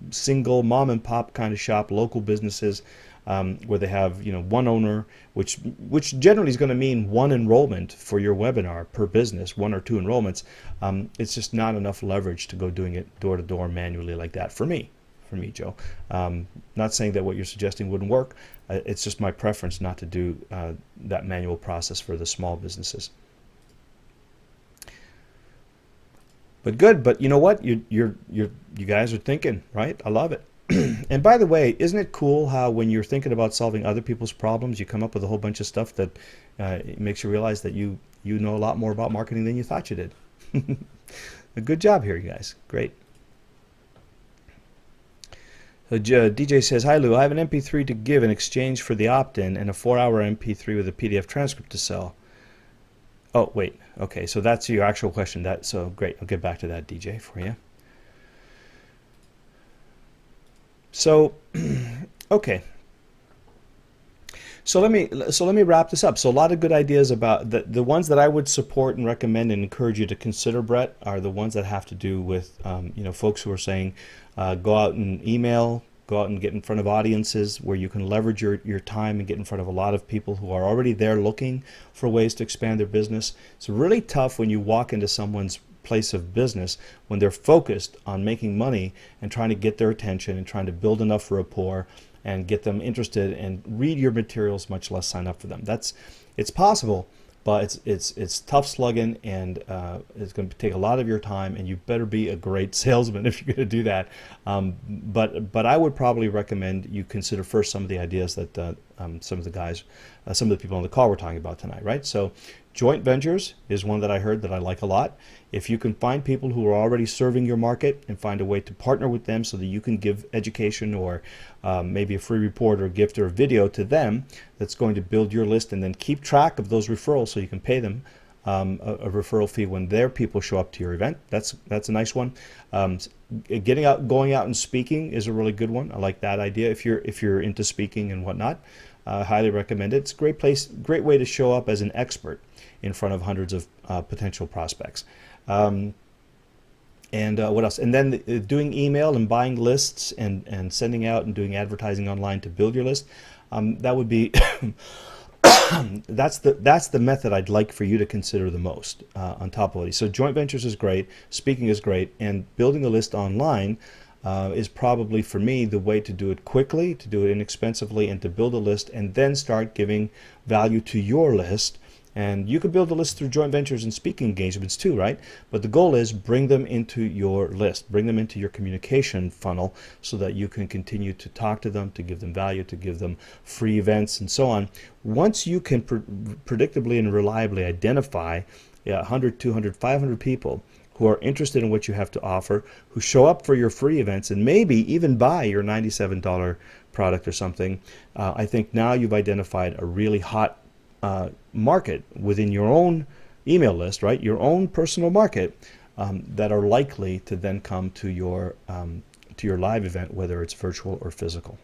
Speaker 1: single mom and pop kind of shop, local businesses, where they have, you know, one owner, which generally is going to mean one enrollment for your webinar per business, 1 or 2 enrollments. It's just not enough leverage to go doing it door to door manually like that for me, Joe. Not saying that what you're suggesting wouldn't work. It's just my preference not to do that manual process for the small businesses. But good. But you know what? You guys are thinking, right? I love it. And by the way, isn't it cool how when you're thinking about solving other people's problems, you come up with a whole bunch of stuff that makes you realize that you know a lot more about marketing than you thought you did. A good job here, you guys. Great. So DJ says, hi Lou, I have an MP3 to give in exchange for the opt-in and a 4-hour MP3 with a PDF transcript to sell. Oh, wait. Okay, so that's your actual question. So great. I'll get back to that, DJ, for you. So, okay. So let me wrap this up. So a lot of good ideas about the ones that I would support and recommend and encourage you to consider, Brett, are the ones that have to do with folks who are saying go out and email, go out and get in front of audiences where you can leverage your time and get in front of a lot of people who are already there looking for ways to expand their business. It's really tough when you walk into someone's place of business when they're focused on making money and trying to get their attention and trying to build enough rapport and get them interested and read your materials, much less sign up for them. It's possible, but it's tough slugging, and it's going to take a lot of your time, and you better be a great salesman if you're going to do that. But I would probably recommend you consider first some of the ideas that some of the guys, some of the people on the call were talking about tonight, right? So joint ventures is one that I heard that I like a lot. If you can find people who are already serving your market and find a way to partner with them so that you can give education or maybe a free report or a gift or a video to them that's going to build your list, and then keep track of those referrals so you can pay them a referral fee when their people show up to your event. That's a nice one. Going out and speaking is a really good one. I like that idea. If you're into speaking and whatnot, highly recommend it. It's a great way to show up as an expert in front of hundreds of potential prospects. And what else? And then doing email and buying lists and sending out and doing advertising online to build your list. That would be that's the method I'd like for you to consider the most on top of it. So joint ventures is great, speaking is great, and building a list online is probably for me the way to do it quickly, to do it inexpensively, and to build a list and then start giving value to your list. And you could build a list through joint ventures and speaking engagements too, right? But the goal is bring them into your list, bring them into your communication funnel so that you can continue to talk to them, to give them value, to give them free events and so on. Once you can predictably and reliably identify 100, 200, 500 people who are interested in what you have to offer, who show up for your free events and maybe even buy your $97 product or something, I think now you've identified a really hot market within your own email list, right? Your own personal market that are likely to then come to your live event, whether it's virtual or physical.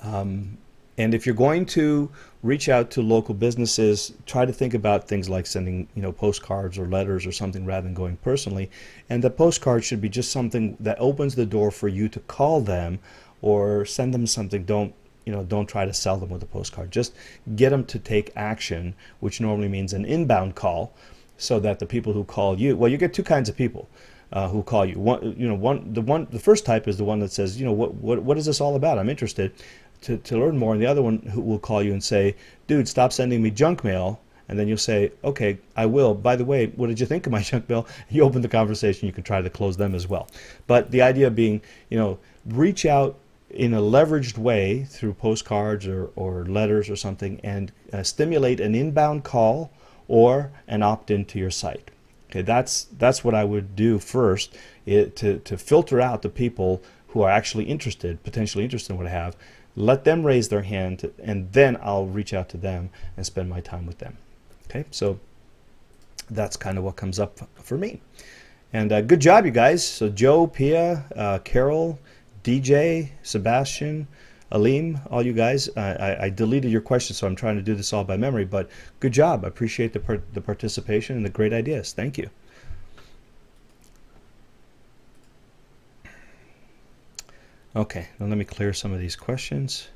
Speaker 1: And if you're going to reach out to local businesses, try to think about things like sending, postcards or letters or something rather than going personally. And the postcard should be just something that opens the door for you to call them or send them something. Don't try to sell them with a postcard. Just get them to take action, which normally means an inbound call, so that the people who call you, well, you get two kinds of people who call you. The first type is the one that says, what is this all about? I'm interested to learn more. And the other one who will call you and say, dude, stop sending me junk mail. And then you'll say, okay, I will. By the way, what did you think of my junk mail? You open the conversation. You can try to close them as well. But the idea being, reach out in a leveraged way through postcards or letters or something, and stimulate an inbound call or an opt-in to your site. Okay, that's what I would do first, to filter out the people who are actually potentially interested in what I have. Let them raise their hand, and then I'll reach out to them and spend my time with them. Okay, so that's kind of what comes up for me. And good job, you guys. So Joe, Pia, Carol, DJ, Sebastian, Aleem, all you guys. I deleted your questions, so I'm trying to do this all by memory, but good job. I appreciate the participation and the great ideas. Thank you. Okay, now let me clear some of these questions.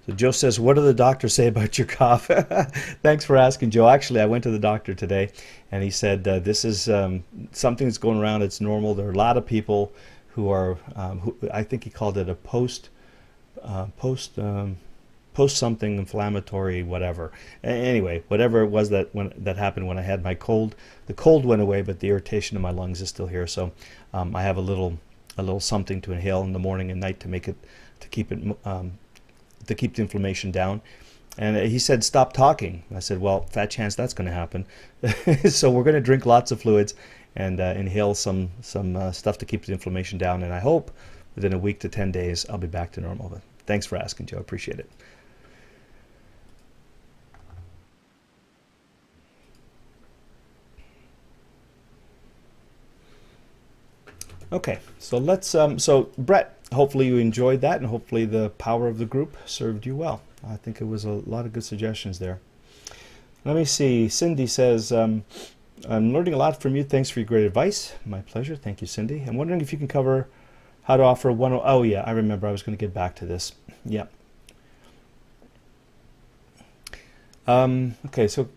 Speaker 1: So Joe says, what do the doctors say about your cough? Thanks for asking, Joe. Actually, I went to the doctor today, and he said this is something that's going around. It's normal. There are a lot of people who are, I think he called it a post something inflammatory, whatever. Anyway, whatever it was that happened when I had my cold. The cold went away, but the irritation in my lungs is still here. So I have a little something to inhale in the morning and night to keep the inflammation down. And he said, stop talking. I said, well, fat chance that's going to happen. So we're going to drink lots of fluids and inhale some stuff to keep the inflammation down. And I hope within a week to 10 days, I'll be back to normal. But thanks for asking, Joe. Appreciate it. Okay, so let's. So Brett, hopefully you enjoyed that, and hopefully the power of the group served you well. I think it was a lot of good suggestions there. Let me see. Cindy says, "I'm learning a lot from you. Thanks for your great advice." My pleasure. Thank you, Cindy. I'm wondering if you can cover how to offer one. Oh yeah, I remember. I was going to get back to this. Yeah. Okay, so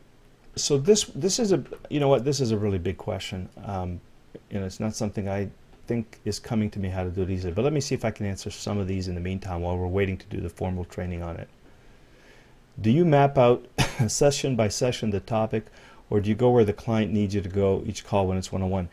Speaker 1: this is a, you know what, this is a really big question. It's not something I think is coming to me how to do it easily, but let me see if I can answer some of these in the meantime while we're waiting to do the formal training on it. Do you map out session by session the topic, or do you go where the client needs you to go each call when it's one-on-one?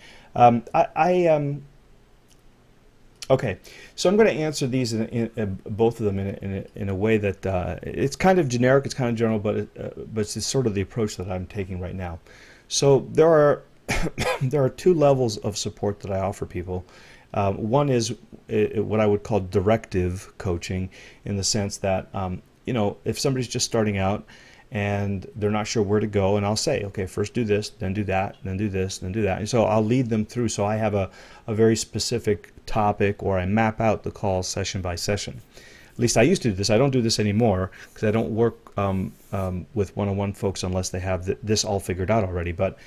Speaker 1: Okay, so I'm going to answer these both of them in a way that it's kind of generic, it's kind of general, but it's sort of the approach that I'm taking right now. So there are there are two levels of support that I offer people. One is what I would call directive coaching, in the sense that if somebody's just starting out and they're not sure where to go, and I'll say, okay, first do this, then do that, then do this, then do that. And so I'll lead them through. So I have a very specific topic, or I map out the call session by session. At least I used to do this. I don't do this anymore because I don't work with one-on-one folks unless they have this all figured out already. But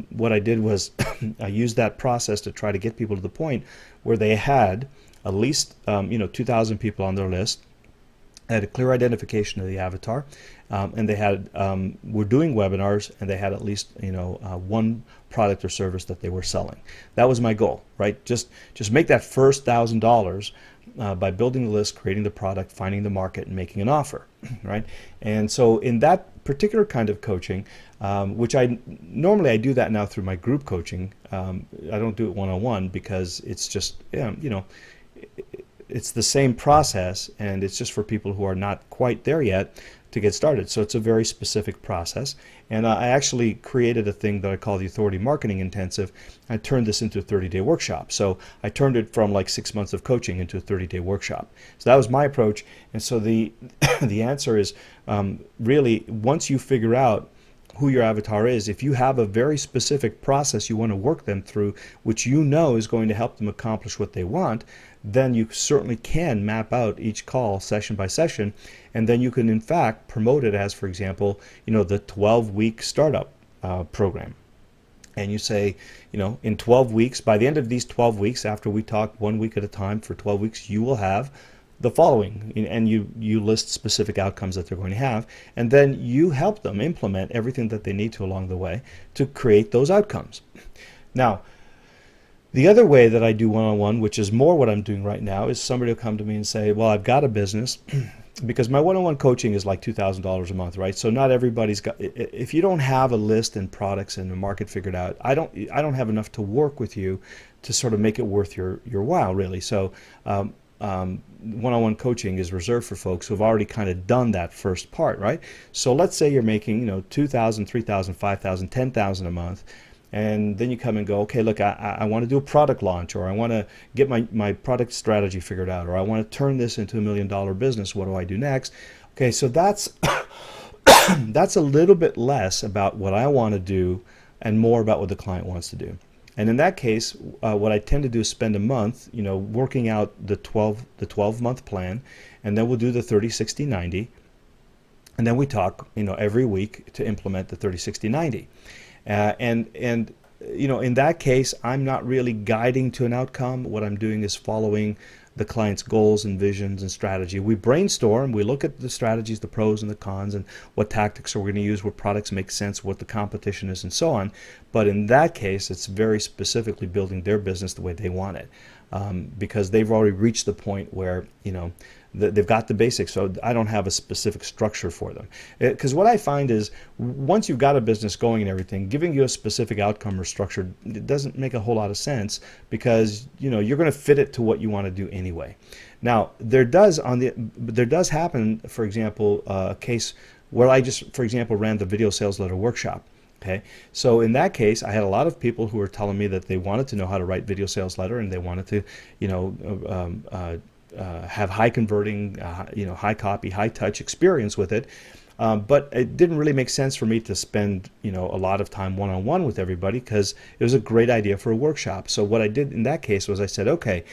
Speaker 1: what I did was I used that process to try to get people to the point where they had at least 2,000 people on their list, had a clear identification of the avatar, and they had were doing webinars, and they had at least one product or service that they were selling. That was my goal, right? Just make that first $1,000 by building the list, creating the product, finding the market, and making an offer, right? And so in that particular kind of coaching, which I normally do that now through my group coaching. I don't do it one-on-one because it's just it's the same process, and it's just for people who are not quite there yet to get started. So it's a very specific process. And I actually created a thing that I call the Authority Marketing Intensive. I turned this into a 30-day workshop. So I turned it from like 6 months of coaching into a 30-day workshop. So that was my approach. And so the the answer is really, once you figure out who your avatar is, if you have a very specific process you want to work them through, which is going to help them accomplish what they want, then you certainly can map out each call session by session, and then you can in fact promote it as, for example, the 12-week startup program. And you say, in 12 weeks, by the end of these 12 weeks, after we talk 1 week at a time for 12 weeks, you will have the following, and you list specific outcomes that they're going to have, and then you help them implement everything that they need to along the way to create those outcomes. Now, the other way that I do one-on-one, which is more what I'm doing right now, is somebody will come to me and say, well, I've got a business, because my one-on-one coaching is like $2,000 a month, right? So not everybody's got, if you don't have a list and products and the market figured out, I don't have enough to work with you to sort of make it worth your while, really. So one-on-one coaching is reserved for folks who have already kind of done that first part, right? So let's say you're making, $2,000, $3,000, $5,000, $10,000 a month, and then you come and go, okay, look, I want to do a product launch, or I want to get my product strategy figured out, or I want to turn this into $1 million business. What do I do next? Okay, so that's that's a little bit less about what I want to do and more about what the client wants to do. And in that case, what I tend to do is spend a month, working out the 12-month plan, and then we'll do the 30, 60, 90, and then we talk, every week to implement the 30, 60, 90. And in that case, I'm not really guiding to an outcome. What I'm doing is following the client's goals and visions and strategy. We brainstorm, we look at the strategies, the pros and the cons, and what tactics are we going to use, what products make sense, what the competition is, and so on. But in that case, it's very specifically building their business the way they want it, because they've already reached the point where, they've got the basics, so I don't have a specific structure for them. Because what I find is, once you've got a business going and everything, giving you a specific outcome or structure, it doesn't make a whole lot of sense, because you're going to fit it to what you want to do anyway. Now, there does happen, for example, a case where I just, for example, ran the video sales letter workshop. Okay, so in that case, I had a lot of people who were telling me that they wanted to know how to write video sales letter, and they wanted to, have high converting, high copy, high touch experience with it. But it didn't really make sense for me to spend, a lot of time one-on-one with everybody because it was a great idea for a workshop. So what I did in that case was I said, okay,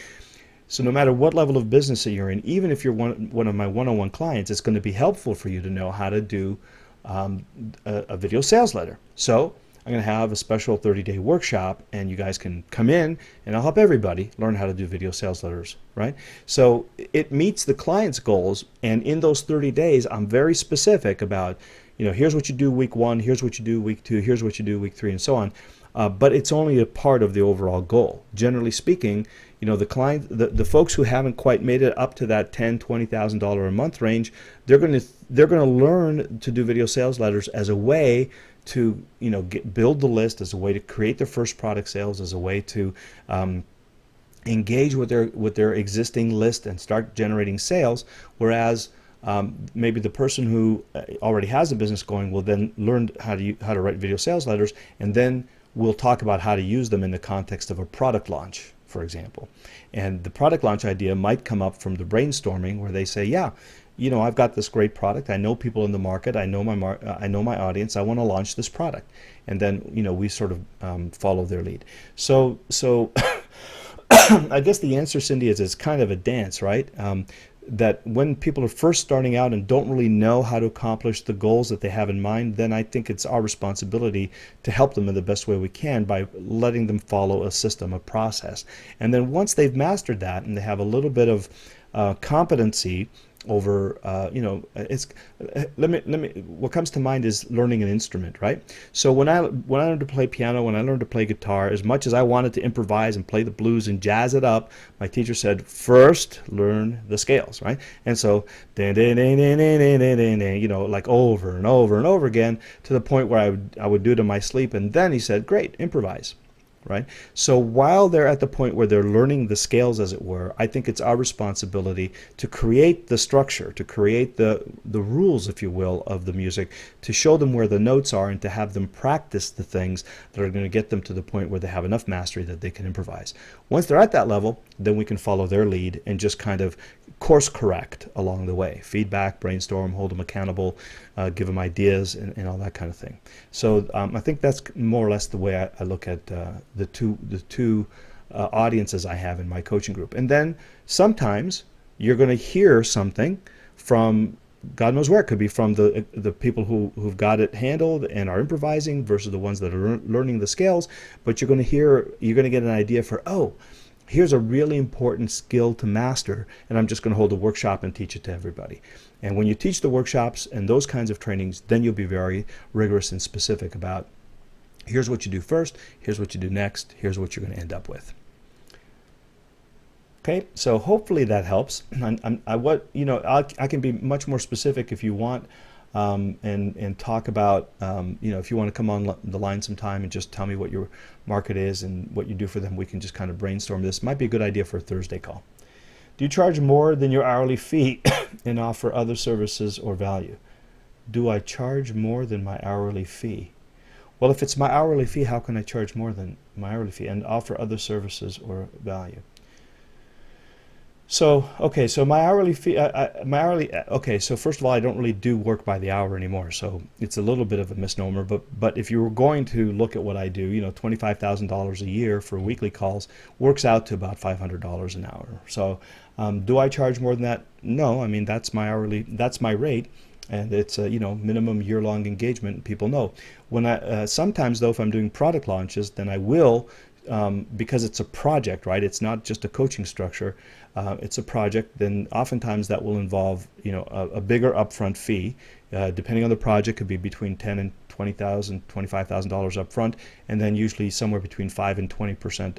Speaker 1: so no matter what level of business that you're in, even if you're one of my one-on-one clients, it's going to be helpful for you to know how to do a video sales letter. So I'm going to have a special 30-day workshop, and you guys can come in, and I'll help everybody learn how to do video sales letters, right? So it meets the client's goals, and in those 30 days, I'm very specific about, here's what you do week 1, here's what you do week 2, here's what you do week 3, and so on. But it's only a part of the overall goal. Generally speaking, the client, the folks who haven't quite made it up to that $10,000-$20,000 a month range, they're going to learn to do video sales letters as a way to build the list, as a way to create their first product sales, as a way to engage with their existing list and start generating sales. Whereas maybe the person who already has a business going will then learn how to write video sales letters, and then we'll talk about how to use them in the context of a product launch, for example. And the product launch idea might come up from the brainstorming where they say, yeah, I've got this great product. I know people in the market. I know my audience. I want to launch this product. And then, we sort of follow their lead. So I guess the answer, Cindy, is it's kind of a dance, right? That when people are first starting out and don't really know how to accomplish the goals that they have in mind, then I think it's our responsibility to help them in the best way we can by letting them follow a system, a process. And then once they've mastered that and they have a little bit of competency over, what comes to mind is learning an instrument, right? So when I learned to play piano, when I learned to play guitar, as much as I wanted to improvise and play the blues and jazz it up, my teacher said, first learn the scales, right? And so, like over and over and over again, to the point where I would do it in my sleep, and then he said, great, improvise. Right? So while they're at the point where they're learning the scales, as it were, I think it's our responsibility to create the structure, to create the rules, if you will, of the music, to show them where the notes are and to have them practice the things that are going to get them to the point where they have enough mastery that they can improvise. Once they're at that level, then we can follow their lead and just kind of course correct along the way. Feedback, brainstorm, hold them accountable, give them ideas, and all that kind of thing. So I think that's more or less the way I look at the two audiences I have in my coaching group. And then sometimes you're going to hear something from God knows where. It could be from the people who've got it handled and are improvising versus the ones that are learning the scales. But you're going to get an idea for, here's a really important skill to master, and I'm just going to hold a workshop and teach it to everybody. And when you teach the workshops and those kinds of trainings, then you'll be very rigorous and specific about, here's what you do first, here's what you do next, here's what you're going to end up with. Okay, so hopefully that helps. I can be much more specific if you want, and talk about, if you want to come on the line sometime and just tell me what your market is and what you do for them, we can just kind of brainstorm this. Might be a good idea for a Thursday call. Do you charge more than your hourly fee and offer other services or value? Do I charge more than my hourly fee? Well, if it's my hourly fee, how can I charge more than my hourly fee and offer other services or value? So, okay, so my hourly fee, so first of all, I don't really do work by the hour anymore, so it's a little bit of a misnomer, but if you were going to look at what I do, $25,000 a year for weekly calls works out to about $500 an hour. So, do I charge more than that? No, I mean, that's my rate, and it's a, minimum year-long engagement, people know. When sometimes though, if I'm doing product launches, then I will, because it's a project, right? It's not just a coaching structure. It's a project. Then oftentimes that will involve, a bigger upfront fee. Depending on the project, could be between $10,000 and $20,000, $25,000 upfront, and then usually somewhere between 5 and 20%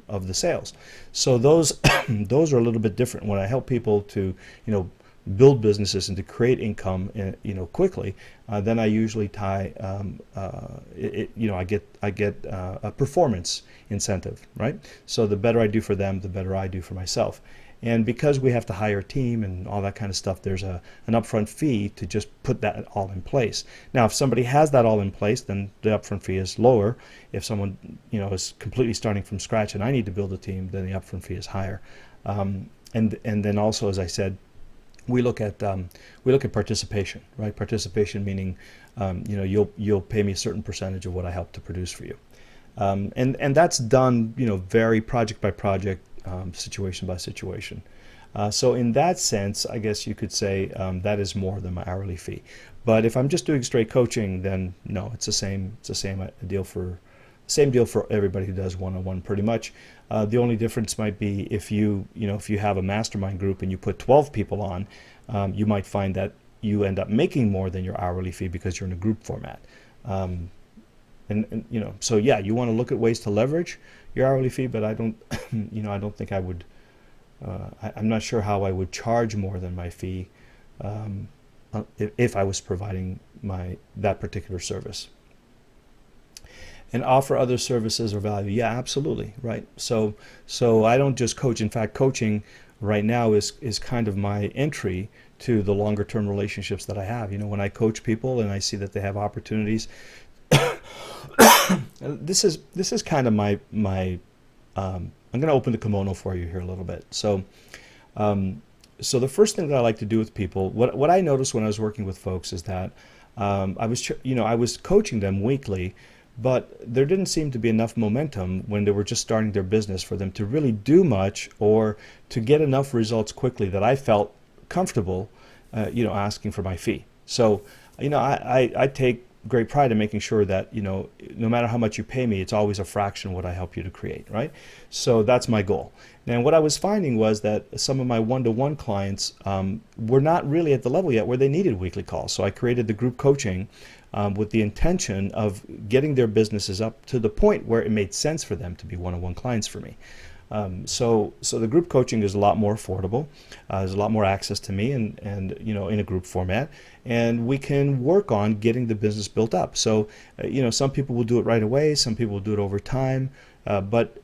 Speaker 1: of the sales. So those those are a little bit different. When I help people to, build businesses and to create income, quickly, then I usually tie, I get a performance incentive, right? So the better I do for them, the better I do for myself. And because we have to hire a team and all that kind of stuff, there's an upfront fee to just put that all in place. Now, if somebody has that all in place, then the upfront fee is lower. If someone, is completely starting from scratch and I need to build a team, then the upfront fee is higher. And then also, as I said, we look at participation, right? Participation meaning, you'll pay me a certain percentage of what I help to produce for you, and that's done, very project by project, situation by situation. So in that sense, I guess you could say that is more than my hourly fee. But if I'm just doing straight coaching, then no, it's the same. It's the same deal for everybody who does one-on-one, pretty much. The only difference might be if if you have a mastermind group and you put 12 people on, you might find that you end up making more than your hourly fee because you're in a group format. So yeah, you want to look at ways to leverage your hourly fee, but I don't, I don't think I would. I'm not sure how I would charge more than my fee if I was providing that particular service. And offer other services or value. Yeah, absolutely, right. So I don't just coach. In fact, coaching right now is kind of my entry to the longer term relationships that I have. When I coach people and I see that they have opportunities, this is kind of my I'm going to open the kimono for you here a little bit. So the first thing that I like to do with people, what I noticed when I was working with folks is that I was coaching them weekly, but there didn't seem to be enough momentum when they were just starting their business for them to really do much or to get enough results quickly that I felt comfortable, asking for my fee. So, I take great pride in making sure that, no matter how much you pay me, it's always a fraction of what I help you to create, right? So that's my goal. And what I was finding was that some of my one-to-one clients were not really at the level yet where they needed weekly calls. So I created the group coaching with the intention of getting their businesses up to the point where it made sense for them to be one-on-one clients for me. So the group coaching is a lot more affordable. There's a lot more access to me, and in a group format, and we can work on getting the business built up. So some people will do it right away, some people will do it over time, but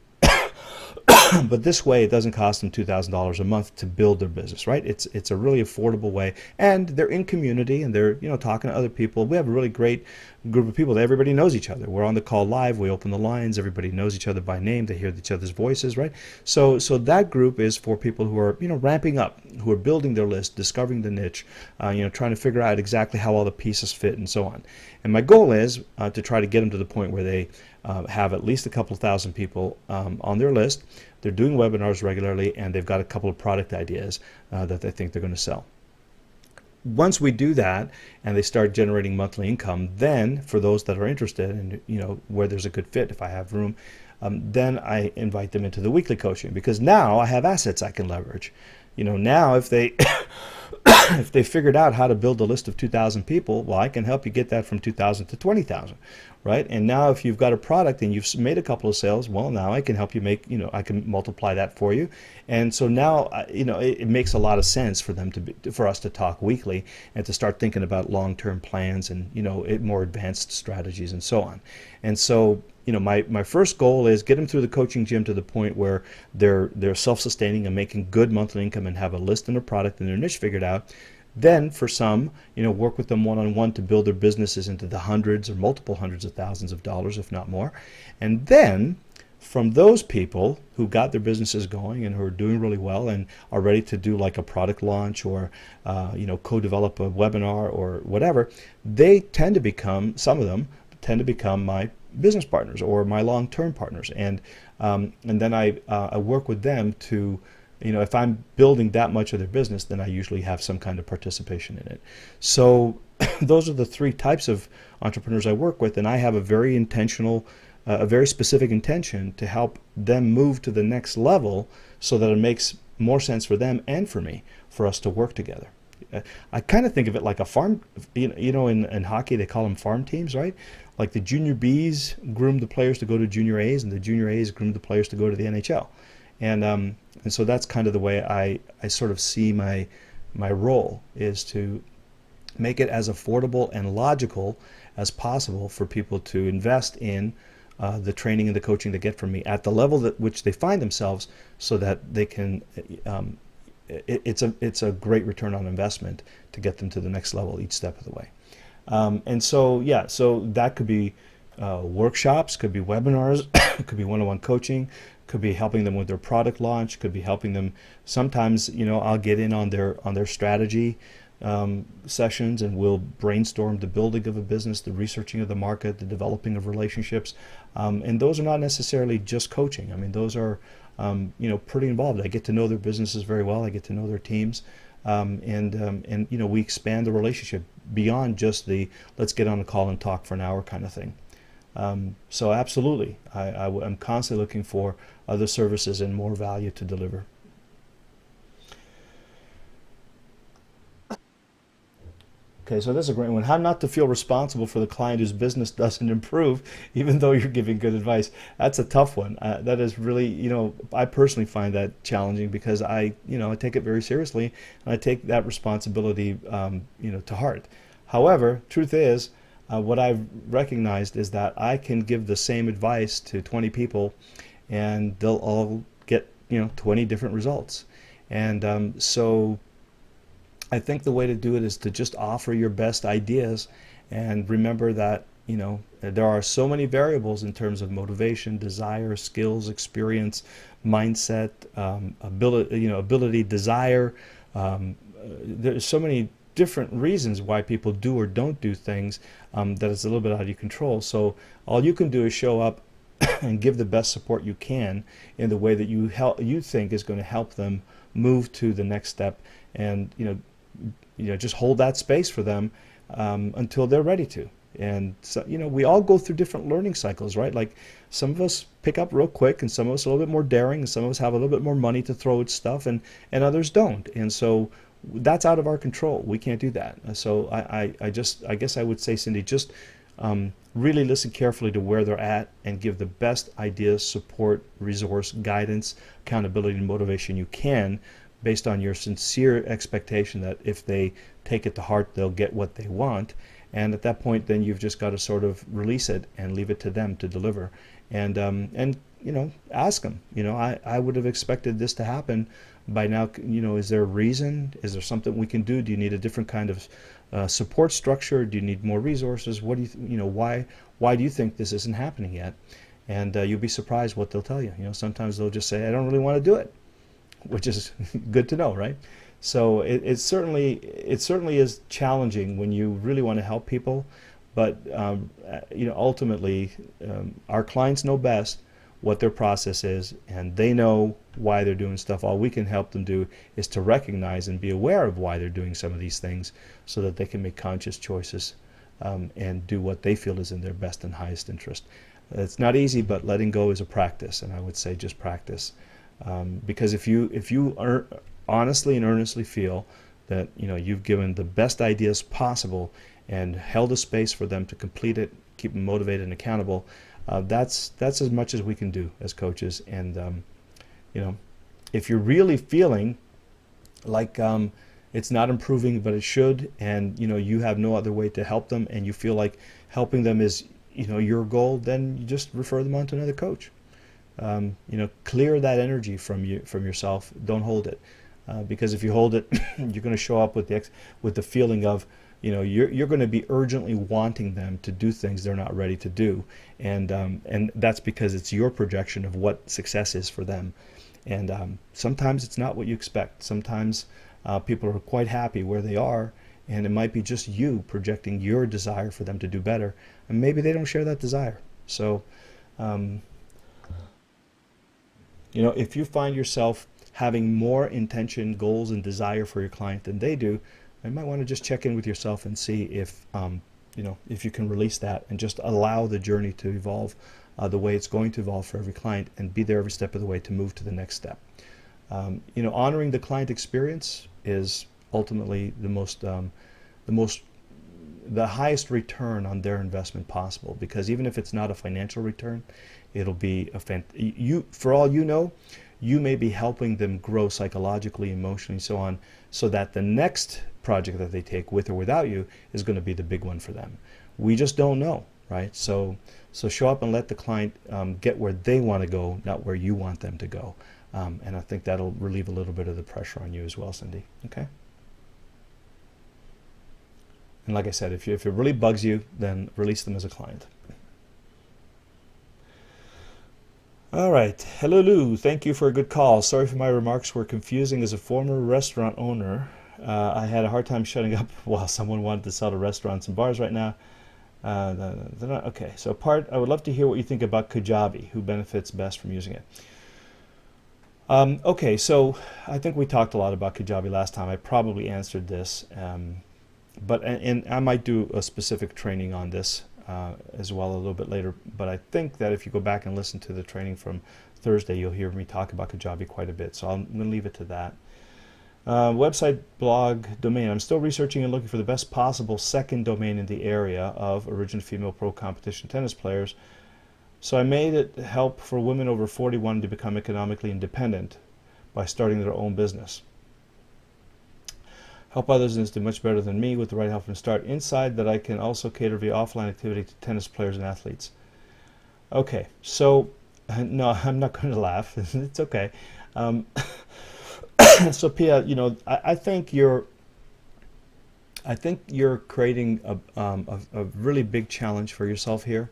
Speaker 1: but this way it doesn't cost them $2,000 a month to build their business, right? It's a really affordable way, and they're in community and they're talking to other people. We have a really great group of people that everybody knows each other. We're on the call live, we open the lines, everybody knows each other by name, they hear each other's voices, right? So that group is for people who are ramping up, who are building their list, discovering the niche, trying to figure out exactly how all the pieces fit and so on. And my goal is to try to get them to the point where they have at least a couple of thousand people on their list. They're doing webinars regularly, and they've got a couple of product ideas that they think they're going to sell. Once we do that and they start generating monthly income, then for those that are interested and where there's a good fit, if I have room, then I invite them into the weekly coaching, because now I have assets I can leverage. Now if they if they figured out how to build a list of 2,000 people, well, I can help you get that from 2,000 to 20,000, right? And now if you've got a product and you've made a couple of sales, well, now I can help you make, I can multiply that for you. And so now, it makes a lot of sense for them for us to talk weekly and to start thinking about long-term plans and, more advanced strategies and so on. And so, my first goal is get them through the coaching gym to the point where they're self-sustaining and making good monthly income and have a list and a product and their niche figured out. Then for some, work with them one-on-one to build their businesses into the hundreds or multiple hundreds of thousands of dollars, if not more. And then from those people who got their businesses going and who are doing really well and are ready to do like a product launch or co-develop a webinar or whatever, some of them tend to become my business partners or my long-term partners, and then I work with them to, if I'm building that much of their business, then I usually have some kind of participation in it. So those are the three types of entrepreneurs I work with, and I have a very intentional, a very specific intention to help them move to the next level so that it makes more sense for them and for me for us to work together. I kind of think of it like a farm, in hockey they call them farm teams, right? Like the junior Bs groom the players to go to junior As, and the junior As groom the players to go to the NHL. And so that's kind of the way I sort of see my role, is to make it as affordable and logical as possible for people to invest in the training and the coaching they get from me at the level at which they find themselves, so that they can it's a great return on investment to get them to the next level each step of the way. And so so that could be workshops, could be webinars, it could be one-on-one coaching, could be helping them with their product launch, could be helping them. Sometimes, I'll get in on their strategy sessions, and we'll brainstorm the building of a business, the researching of the market, the developing of relationships, and those are not necessarily just coaching. I mean, those are pretty involved. I get to know their businesses very well. I get to know their teams, and we expand the relationship beyond just the let's get on a call and talk for an hour kind of thing. So absolutely, I'm constantly looking for other services and more value to deliver. Okay, so this is a great one. How not to feel responsible for the client whose business doesn't improve, even though you're giving good advice. That's a tough one. That is really, I personally find that challenging because I take it very seriously, and I take that responsibility, to heart. However, truth is, what I've recognized is that I can give the same advice to 20 people, and they'll all get, 20 different results. And so I think the way to do it is to just offer your best ideas, and remember that there are so many variables in terms of motivation, desire, skills, experience, mindset, ability, desire. There's so many different reasons why people do or don't do things, that it's a little bit out of your control. So all you can do is show up and give the best support you can in the way that you think is going to help them move to the next step, and just hold that space for them until they're ready to. And so, we all go through different learning cycles, right? Like some of us pick up real quick, and some of us are a little bit more daring, and some of us have a little bit more money to throw at stuff, and others don't. And so that's out of our control. We can't do that. So I guess I would say, Cindy, just really listen carefully to where they're at and give the best ideas, support, resource, guidance, accountability, and motivation you can, based on your sincere expectation that if they take it to heart, they'll get what they want. And at that point, then you've just got to sort of release it and leave it to them to deliver. And ask them. I would have expected this to happen by now. Is there a reason? Is there something we can do? Do you need a different kind of support structure? Do you need more resources? What do you why do you think this isn't happening yet? And you'll be surprised what they'll tell you. Sometimes they'll just say, I don't really want to do it, which is good to know, right? So it certainly is challenging when you really want to help people, but ultimately our clients know best what their process is, and they know why they're doing stuff. All we can help them do is to recognize and be aware of why they're doing some of these things, so that they can make conscious choices and do what they feel is in their best and highest interest. It's not easy, but letting go is a practice, and I would say just practice. Because if you honestly and earnestly feel that you've given the best ideas possible and held a space for them to complete it, keep them motivated and accountable, that's as much as we can do as coaches. And if you're really feeling like it's not improving but it should, and you have no other way to help them, and you feel like helping them is your goal, then you just refer them on to another coach. Clear that energy from yourself. Don't hold it, because if you hold it, you're going to show up with the feeling of, you're going to be urgently wanting them to do things they're not ready to do, and that's because it's your projection of what success is for them. And sometimes it's not what you expect. Sometimes people are quite happy where they are, and it might be just you projecting your desire for them to do better, and maybe they don't share that desire. So if you find yourself having more intention, goals, and desire for your client than they do, you might want to just check in with yourself and see if you can release that and just allow the journey to evolve the way it's going to evolve for every client, and be there every step of the way to move to the next step. Honoring the client experience is ultimately the highest return on their investment possible, because even if it's not a financial return, it'll be for all you know, you may be helping them grow psychologically, emotionally, so on, so that the next project that they take, with or without you, is going to be the big one for them. We just don't know, right? So show up and let the client get where they want to go, not where you want them to go. And I think that'll relieve a little bit of the pressure on you as well, Cindy. Okay? And like I said, if it really bugs you, then release them as a client. All right. Hello, Lou. Thank you for a good call. Sorry for my remarks were confusing. As a former restaurant owner, I had a hard time shutting up while someone wanted to sell to restaurants and bars right now. Okay, so I would love to hear what you think about Kajabi. Who benefits best from using it? Okay, so I think we talked a lot about Kajabi last time. I probably answered this, and I might do a specific training on this as well a little bit later. But I think that if you go back and listen to the training from Thursday, you'll hear me talk about Kajabi quite a bit. So I'm going to leave it to that. Website, blog, domain. I'm still researching and looking for the best possible second domain in the area of original female pro competition tennis players. So I made it help for women over 40 wanting to become economically independent by starting their own business. Help others is do much better than me with the right help from the start. Inside that I can also cater via offline activity to tennis players and athletes. Okay, so no, I'm not going to laugh. It's okay. Um, so Pia, I think you're creating a really big challenge for yourself here,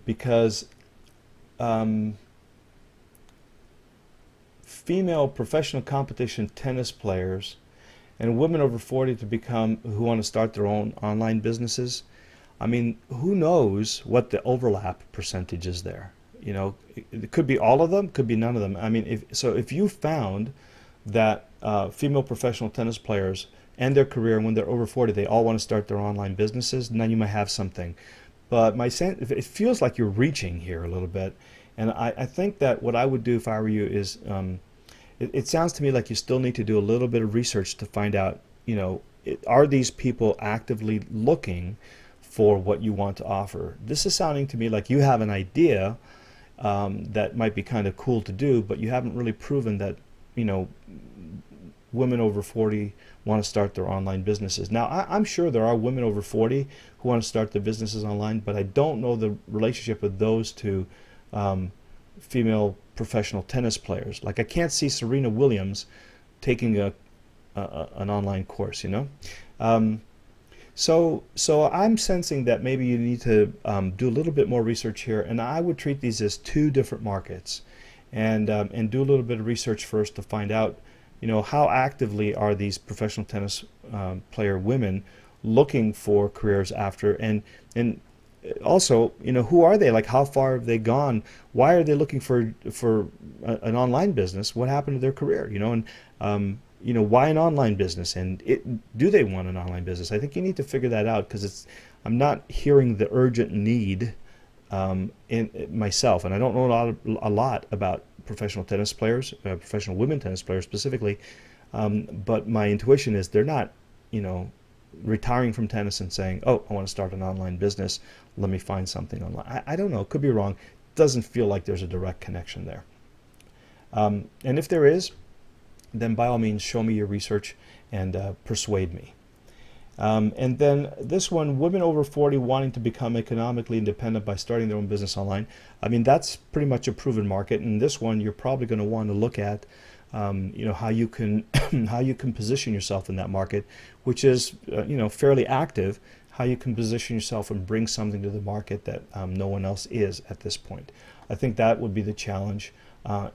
Speaker 1: because um, female professional competition tennis players and women over 40 who want to start their own online businesses. I mean, who knows what the overlap percentage is there? It could be all of them, could be none of them. I mean, if you found that female professional tennis players end their career, and when they're over 40, they all want to start their online businesses, then you might have something. But it feels like you're reaching here a little bit, and I think that what I would do if I were you is, it sounds to me like you still need to do a little bit of research to find out, are these people actively looking for what you want to offer? This is sounding to me like you have an idea that might be kind of cool to do, but you haven't really proven that, women over 40 want to start their online businesses. Now, I'm sure there are women over 40 who want to start their businesses online, but I don't know the relationship with those two female professional tennis players. Like, I can't see Serena Williams taking an online course, So I'm sensing that maybe you need to do a little bit more research here, and I would treat these as two different markets, and do a little bit of research first to find out, how actively are these professional tennis player women looking for careers after, and also, who are they? Like, how far have they gone? Why are they looking for an online business? What happened to their career? Why an online business? And do they want an online business? I think you need to figure that out, because I'm not hearing the urgent need in myself, and I don't know a lot about professional tennis players, professional women tennis players specifically. But my intuition is they're not, retiring from tennis and saying, "Oh, I want to start an online business. Let me find something online." I don't know. Could be wrong. Doesn't feel like there's a direct connection there. And if there is, then by all means, show me your research and persuade me. And then this one, women over 40 wanting to become economically independent by starting their own business online. I mean, that's pretty much a proven market. And this one, you're probably going to want to look at, how you can how you can position yourself in that market, which is fairly active. How you can position yourself and bring something to the market that no one else is at this point. I think that would be the challenge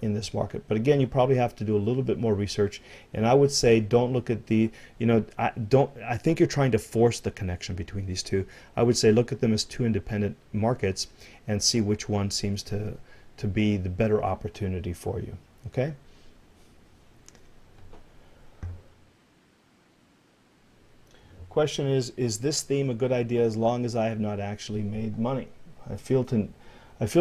Speaker 1: in this market. But again, you probably have to do a little bit more research, and I would say don't look at I think you're trying to force the connection between these two. I would say look at them as two independent markets and see which one seems to be the better opportunity for you. Okay? Question is this theme a good idea as long as I have not actually made money? I feel a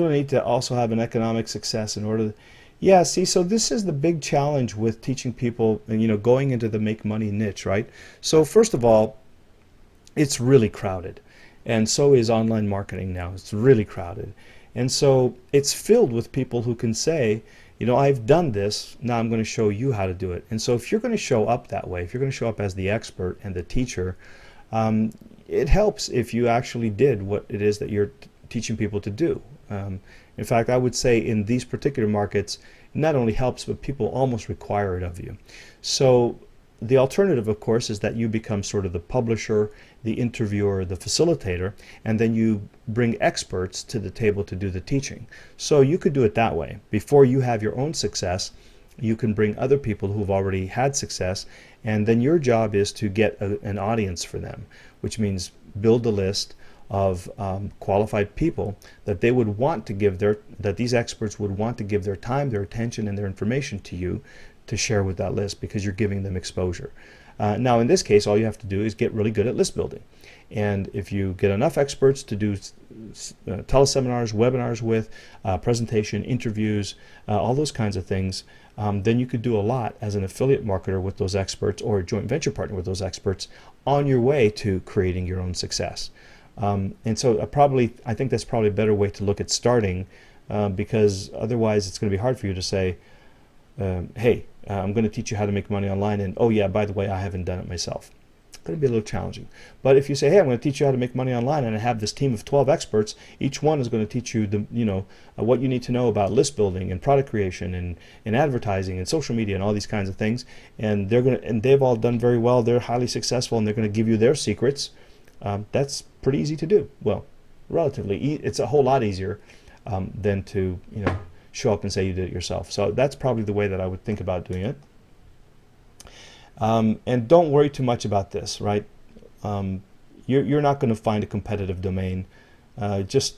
Speaker 1: need to also have an economic success in order to, yeah, see, so this is the big challenge with teaching people and going into the make money niche, right? So first of all, it's really crowded, and so is online marketing now. It's really crowded, and so it's filled with people who can say, I've done this, now I'm going to show you how to do it. And so if you're going to show up that way, if you're going to show up as the expert and the teacher, it helps if you actually did what it is that you're teaching people to do. In fact, I would say in these particular markets, it not only helps, but people almost require it of you. So the alternative, of course, is that you become sort of the publisher the interviewer, the facilitator, and then you bring experts to the table to do the teaching. So you could do it that way. Before you have your own success, you can bring other people who've already had success, and then your job is to get an audience for them, which means build a list of qualified people that they would want to give that these experts would want to give their time, their attention, and their information to you to share with that list, because you're giving them exposure. Now in this case, all you have to do is get really good at list building. And if you get enough experts to do teleseminars, webinars with, presentation, interviews, all those kinds of things, then you could do a lot as an affiliate marketer with those experts, or a joint venture partner with those experts, on your way to creating your own success. And so I think that's probably a better way to look at starting, because otherwise it's going to be hard for you to say, hey, I'm going to teach you how to make money online, and oh yeah, by the way, I haven't done it myself. It's going to be a little challenging. But if you say, hey, I'm going to teach you how to make money online, and I have this team of 12 experts, each one is going to teach you what you need to know about list building and product creation and advertising and social media and all these kinds of things, and they've all done very well, they're highly successful, and they're going to give you their secrets. That's pretty easy to do. Well, relatively, it's a whole lot easier than to show up and say you did it yourself. So that's probably the way that I would think about doing it. And don't worry too much about this, right? You're not going to find a competitive domain. Just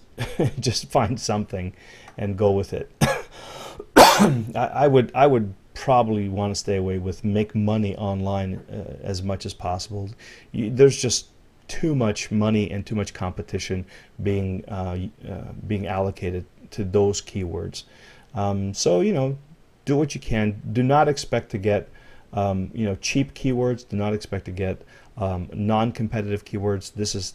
Speaker 1: find something and go with it. I would probably want to stay away with make money online as much as possible. There's just too much money and too much competition being allocated to those keywords. So do what you can. Do not expect to get cheap keywords. Do not expect to get non-competitive keywords.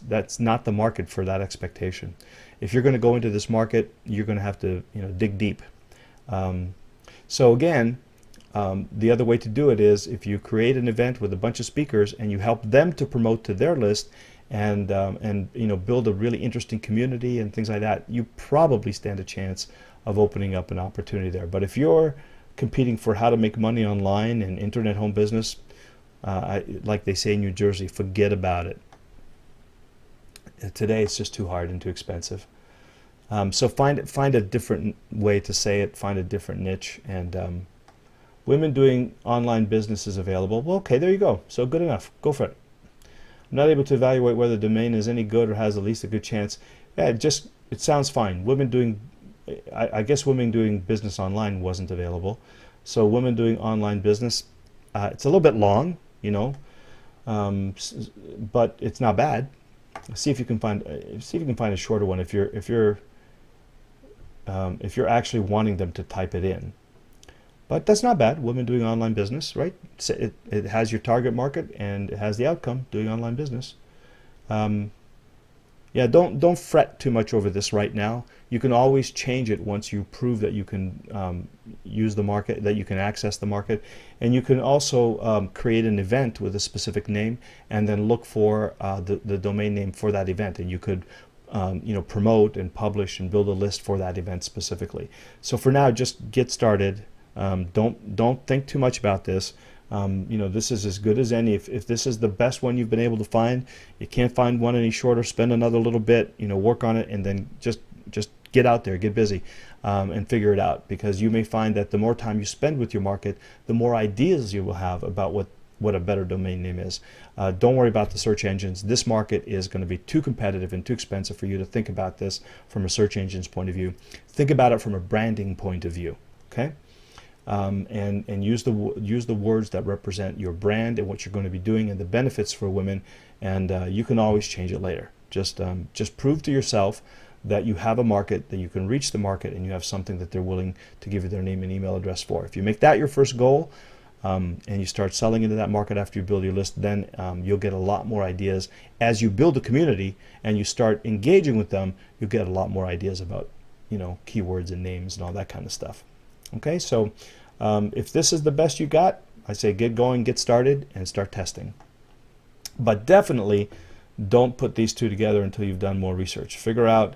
Speaker 1: That's not the market for that expectation. If you're going to go into this market, you're going to have to dig deep. So again, the other way to do it is if you create an event with a bunch of speakers and you help them to promote to their list, and build a really interesting community and things like that, you probably stand a chance of opening up an opportunity there. But if you're competing for how to make money online and internet home business, like they say in New Jersey, forget about it. Today it's just too hard and too expensive. So find a different way to say it, find a different niche, and women doing online business is available. Well, okay, there you go. So good enough. Go for it. I'm not able to evaluate whether the domain is any good or has at least a good chance. Yeah, it sounds fine. I guess women doing business online wasn't available. So women doing online business, it's a little bit long, but it's not bad. See if you can find a shorter one if you're actually wanting them to type it in. But that's not bad. Women doing online business, right? It has your target market and it has the outcome, doing online business. Yeah, don't fret too much over this right now. You can always change it once you prove that you can use the market, that you can access the market. And you can also create an event with a specific name and then look for the domain name for that event. And you could promote and publish and build a list for that event specifically. So for now, just get started. Don't think too much about this. This is as good as any. If this is the best one you've been able to find, you can't find one any shorter, spend another little bit, work on it, and then just get out there, get busy, and figure it out, because you may find that the more time you spend with your market, the more ideas you will have about what a better domain name is. Don't worry about the search engines. This market is going to be too competitive and too expensive for you to think about this from a search engine's point of view. Think about it from a branding point of view, okay? And use the words that represent your brand and what you're going to be doing and the benefits for women, and you can always change it later. Just prove to yourself that you have a market, that you can reach the market, and you have something that they're willing to give you their name and email address for. If you make that your first goal, and you start selling into that market after you build your list, then you'll get a lot more ideas. As you build a community and you start engaging with them, you'll get a lot more ideas about keywords and names and all that kind of stuff. Okay, so if this is the best you got, I say get going, get started, and start testing. But definitely don't put these two together until you've done more research. Figure out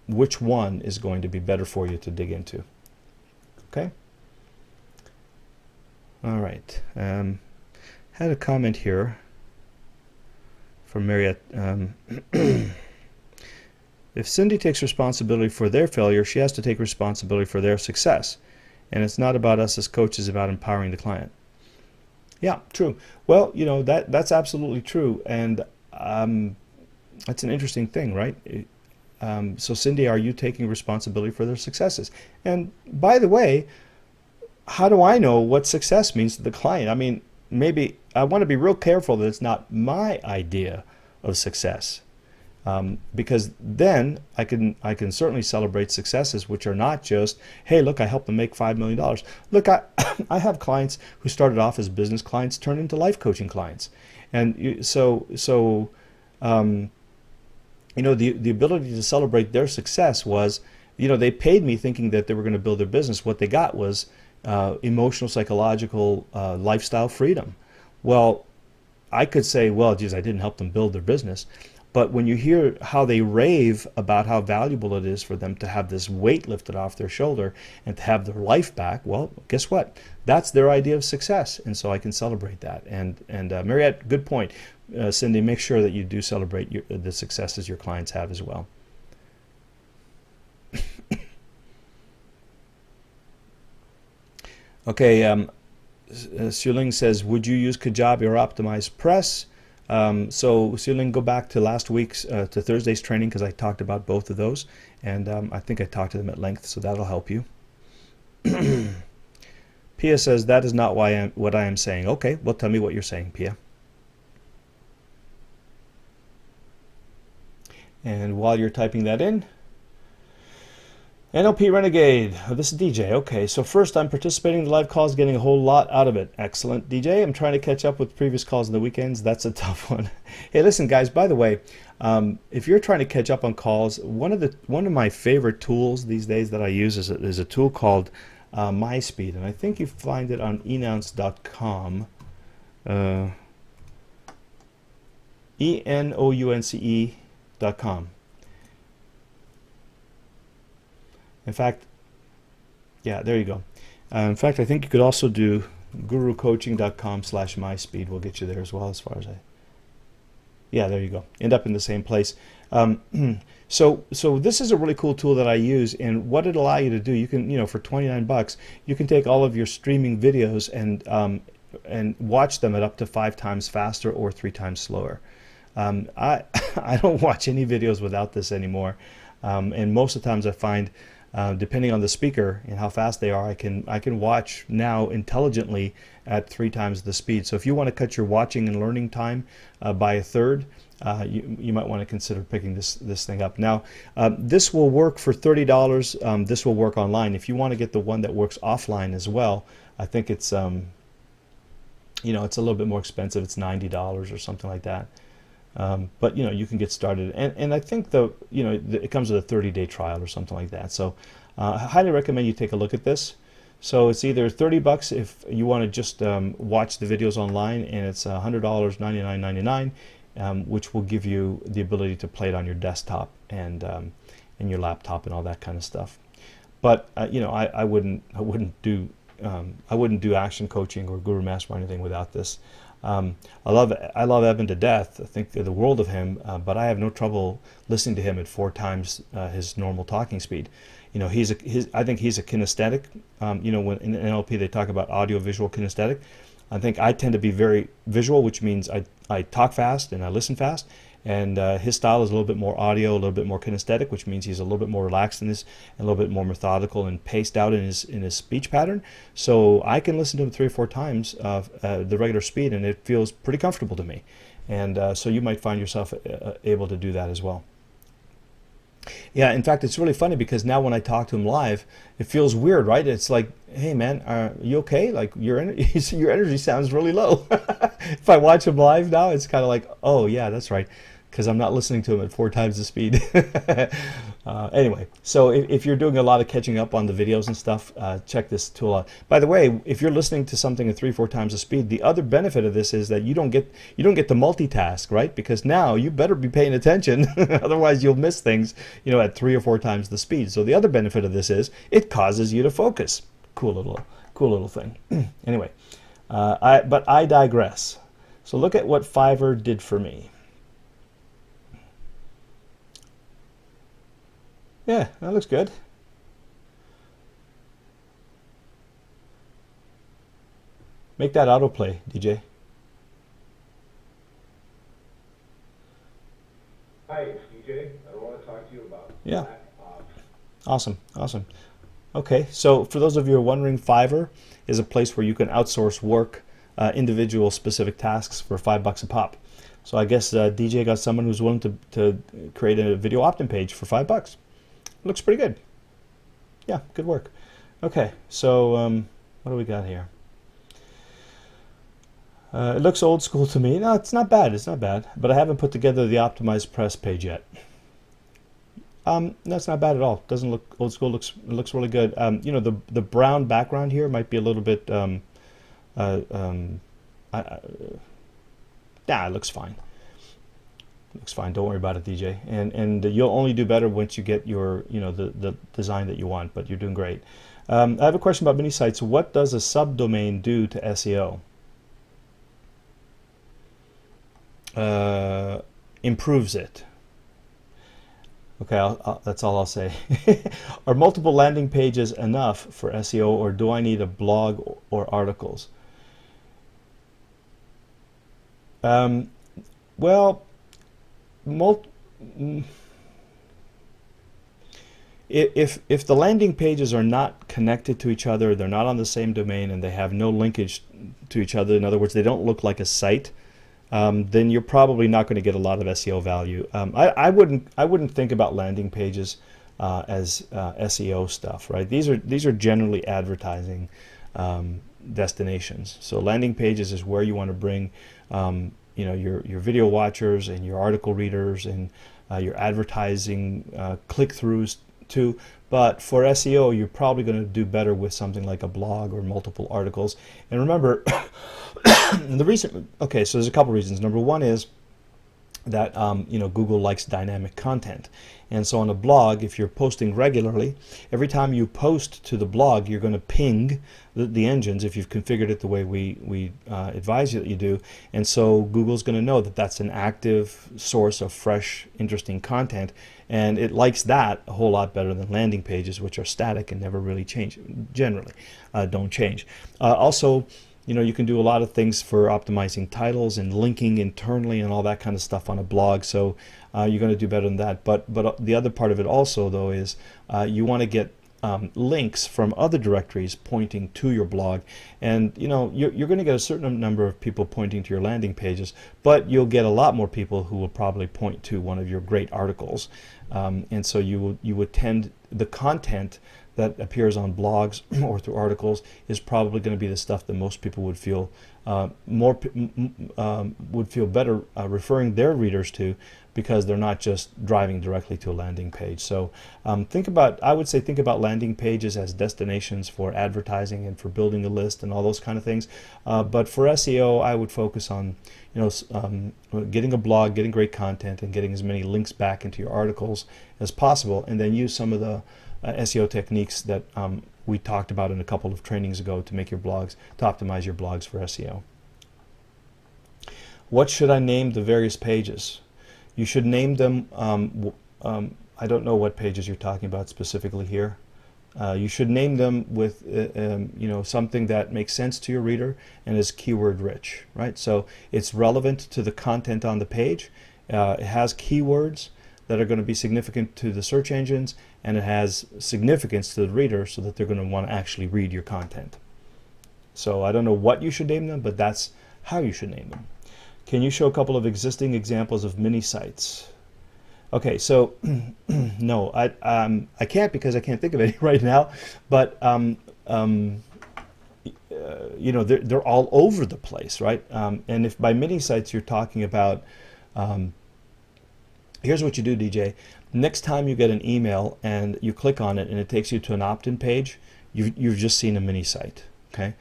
Speaker 1: which one is going to be better for you to dig into. Okay? All right. Had a comment here. from Marriott. If Cindy takes responsibility for their failure, she has to take responsibility for their success. And it's not about us as coaches, about empowering the client. Yeah, true. Well, you know, that's absolutely true. And that's an interesting thing, right? So Cindy, are you taking responsibility for their successes? And by the way, how do I know what success means to the client? I mean, maybe I want to be real careful that it's not my idea of success. Because then I can certainly celebrate successes which are not just, hey, look, I helped them make $5 million. Look, I have clients who started off as business clients turned into life coaching clients. And you know, the ability to celebrate their success was, you know, they paid me thinking that they were going to build their business. What they got was emotional, psychological, lifestyle freedom. Well, I could say, well, geez, I didn't help them build their business. But when you hear how they rave about how valuable it is for them to have this weight lifted off their shoulder and to have their life back, well, guess what? That's their idea of success, and so I can celebrate that. And Marriott, good point. Cindy, make sure that you do celebrate the successes your clients have as well. Okay, Suling says, would you use Kajabi or Optimize Press? So Suling, go back to last week's, to Thursday's training, because I talked about both of those, and I think I talked to them at length, so that'll help you. Pia says, that is not what I am saying. Okay, well, tell me what you're saying, Pia. And while you're typing that in, NLP Renegade, oh, this is DJ. Okay, so first, I'm participating in the live calls, getting a whole lot out of it. Excellent, DJ. I'm trying to catch up with previous calls on the weekends. That's a tough one. Hey, listen, guys, by the way, if you're trying to catch up on calls, one of my favorite tools these days that I use is a tool called MySpeed, and I think you find it on enounce.com. ENOUNCE.com. In fact, yeah, there you go. In fact, I think you could also do gurucoaching.com/myspeed. We'll get you there as well, as far as yeah, there you go. End up in the same place. So this is a really cool tool that I use, and what it allows you to do, you can, you know, for 29 bucks, you can take all of your streaming videos and watch them at up to 5 times faster or 3 times slower. I don't watch any videos without this anymore, and most of the times I find, depending on the speaker and how fast they are, I can watch now intelligently at 3 times the speed. So if you want to cut your watching and learning time by a third, you might want to consider picking this thing up. Now, this will work for $30. This will work online. If you want to get the one that works offline as well, I think it's you know, it's a little bit more expensive. It's $90 or something like that. But you know, you can get started, and I think it comes with a 30-day trial or something like that. So I highly recommend you take a look at this. So it's either 30 bucks if you want to just watch the videos online, and it's $100, $99.99, which will give you the ability to play it on your desktop and your laptop and all that kind of stuff. But you know, I wouldn't do action coaching or Guru Master or anything without this. I love Evan to death. I think the world of him, but I have no trouble listening to him at 4 times his normal talking speed. You know, I think he's a kinesthetic. You know, when in NLP they talk about audio-visual kinesthetic. I think I tend to be very visual, which means I talk fast and I listen fast. And his style is a little bit more audio, a little bit more kinesthetic, which means he's a little bit more relaxed in this, and a little bit more methodical and paced out in his speech pattern. So I can listen to him 3 or 4 times the regular speed, and it feels pretty comfortable to me. And so you might find yourself able to do that as well. Yeah, in fact, it's really funny because now when I talk to him live, it feels weird, right? It's like, hey man, are you okay? Like your energy sounds really low. If I watch him live now, it's kind of like, oh yeah, that's right, because I'm not listening to him at 4 times the speed. Anyway, so if you're doing a lot of catching up on the videos and stuff, check this tool out. By the way, if you're listening to something at 3 or 4 times the speed, the other benefit of this is that you don't get to multitask, right? Because now you better be paying attention, otherwise you'll miss things, you know, at 3 or 4 times the speed. So the other benefit of this is it causes you to focus. Cool little thing. Anyway, but I digress. So look at what Fiverr did for me. Yeah, that looks good. Make that autoplay, DJ.
Speaker 2: Hi, it's DJ. I want to talk to you about
Speaker 1: Yeah,
Speaker 2: Black Ops.
Speaker 1: awesome, awesome. Okay, so for those of you who are wondering, Fiverr is a place where you can outsource work, individual specific tasks for $5 a pop. So I guess DJ got someone who's willing to create a video opt-in page for $5. Looks pretty good. Yeah, good work. Okay, so what do we got here? It looks old school to me. No, it's not bad. It's not bad. But I haven't put together the optimized press page yet. That's not bad at all. Doesn't look old school. It looks really good. The brown background here might be a little bit. Uh, um, it looks fine. Looks fine. Don't worry about it, DJ. And you'll only do better once you get your the design that you want. But you're doing great. I have a question about mini sites. What does a subdomain do to SEO? Improves it. Okay, that's all I'll say. Are multiple landing pages enough for SEO, or do I need a blog or articles? Um, well, mul if the landing pages are not connected to each other, they're not on the same domain, and they have no linkage to each other, in other words, they don't look like a site, then you're probably not going to get a lot of SEO value. I wouldn't think about landing pages as SEO stuff, right? These are generally advertising destinations. So landing pages is where you want to bring your video watchers and your article readers and your advertising click-throughs to. But for SEO, you're probably going to do better with something like a blog or multiple articles. And remember, the reason, okay, so there's a couple reasons. Number one is that Google likes dynamic content, and so on a blog, if you're posting regularly, every time you post to the blog, you're going to ping the engines if you've configured it the way we advise you that you do, and so Google's going to know that that's an active source of fresh, interesting content, and it likes that a whole lot better than landing pages, which are static and never really change, generally don't change. Also, you can do a lot of things for optimizing titles and linking internally and all that kind of stuff on a blog. So you're going to do better than that. But the other part of it also, though, is you want to get links from other directories pointing to your blog. And you're going to get a certain number of people pointing to your landing pages, but you'll get a lot more people who will probably point to one of your great articles. And so you would tend the content that appears on blogs or through articles is probably going to be the stuff that most people would feel better referring their readers to, because they're not just driving directly to a landing page. So I would say think about landing pages as destinations for advertising and for building a list and all those kind of things. But for SEO, I would focus on getting a blog, getting great content, and getting as many links back into your articles as possible, and then use some of the SEO techniques that we talked about in a couple of trainings ago to make your blogs, to optimize your blogs for SEO. What should I name the various pages? You should name them, I don't know what pages you're talking about specifically here. You should name them with something that makes sense to your reader and is keyword rich, right? So it's relevant to the content on the page. It has keywords that are going to be significant to the search engines, and it has significance to the reader so that they're going to want to actually read your content. So I don't know what you should name them, but that's how you should name them. Can you show a couple of existing examples of mini sites? Okay, so no, I can't, because I can't think of any right now, but they're all over the place, right? And if by mini sites you're talking about, here's what you do, DJ. Next time you get an email and you click on it and it takes you to an opt-in page, you've just seen a mini site. Okay.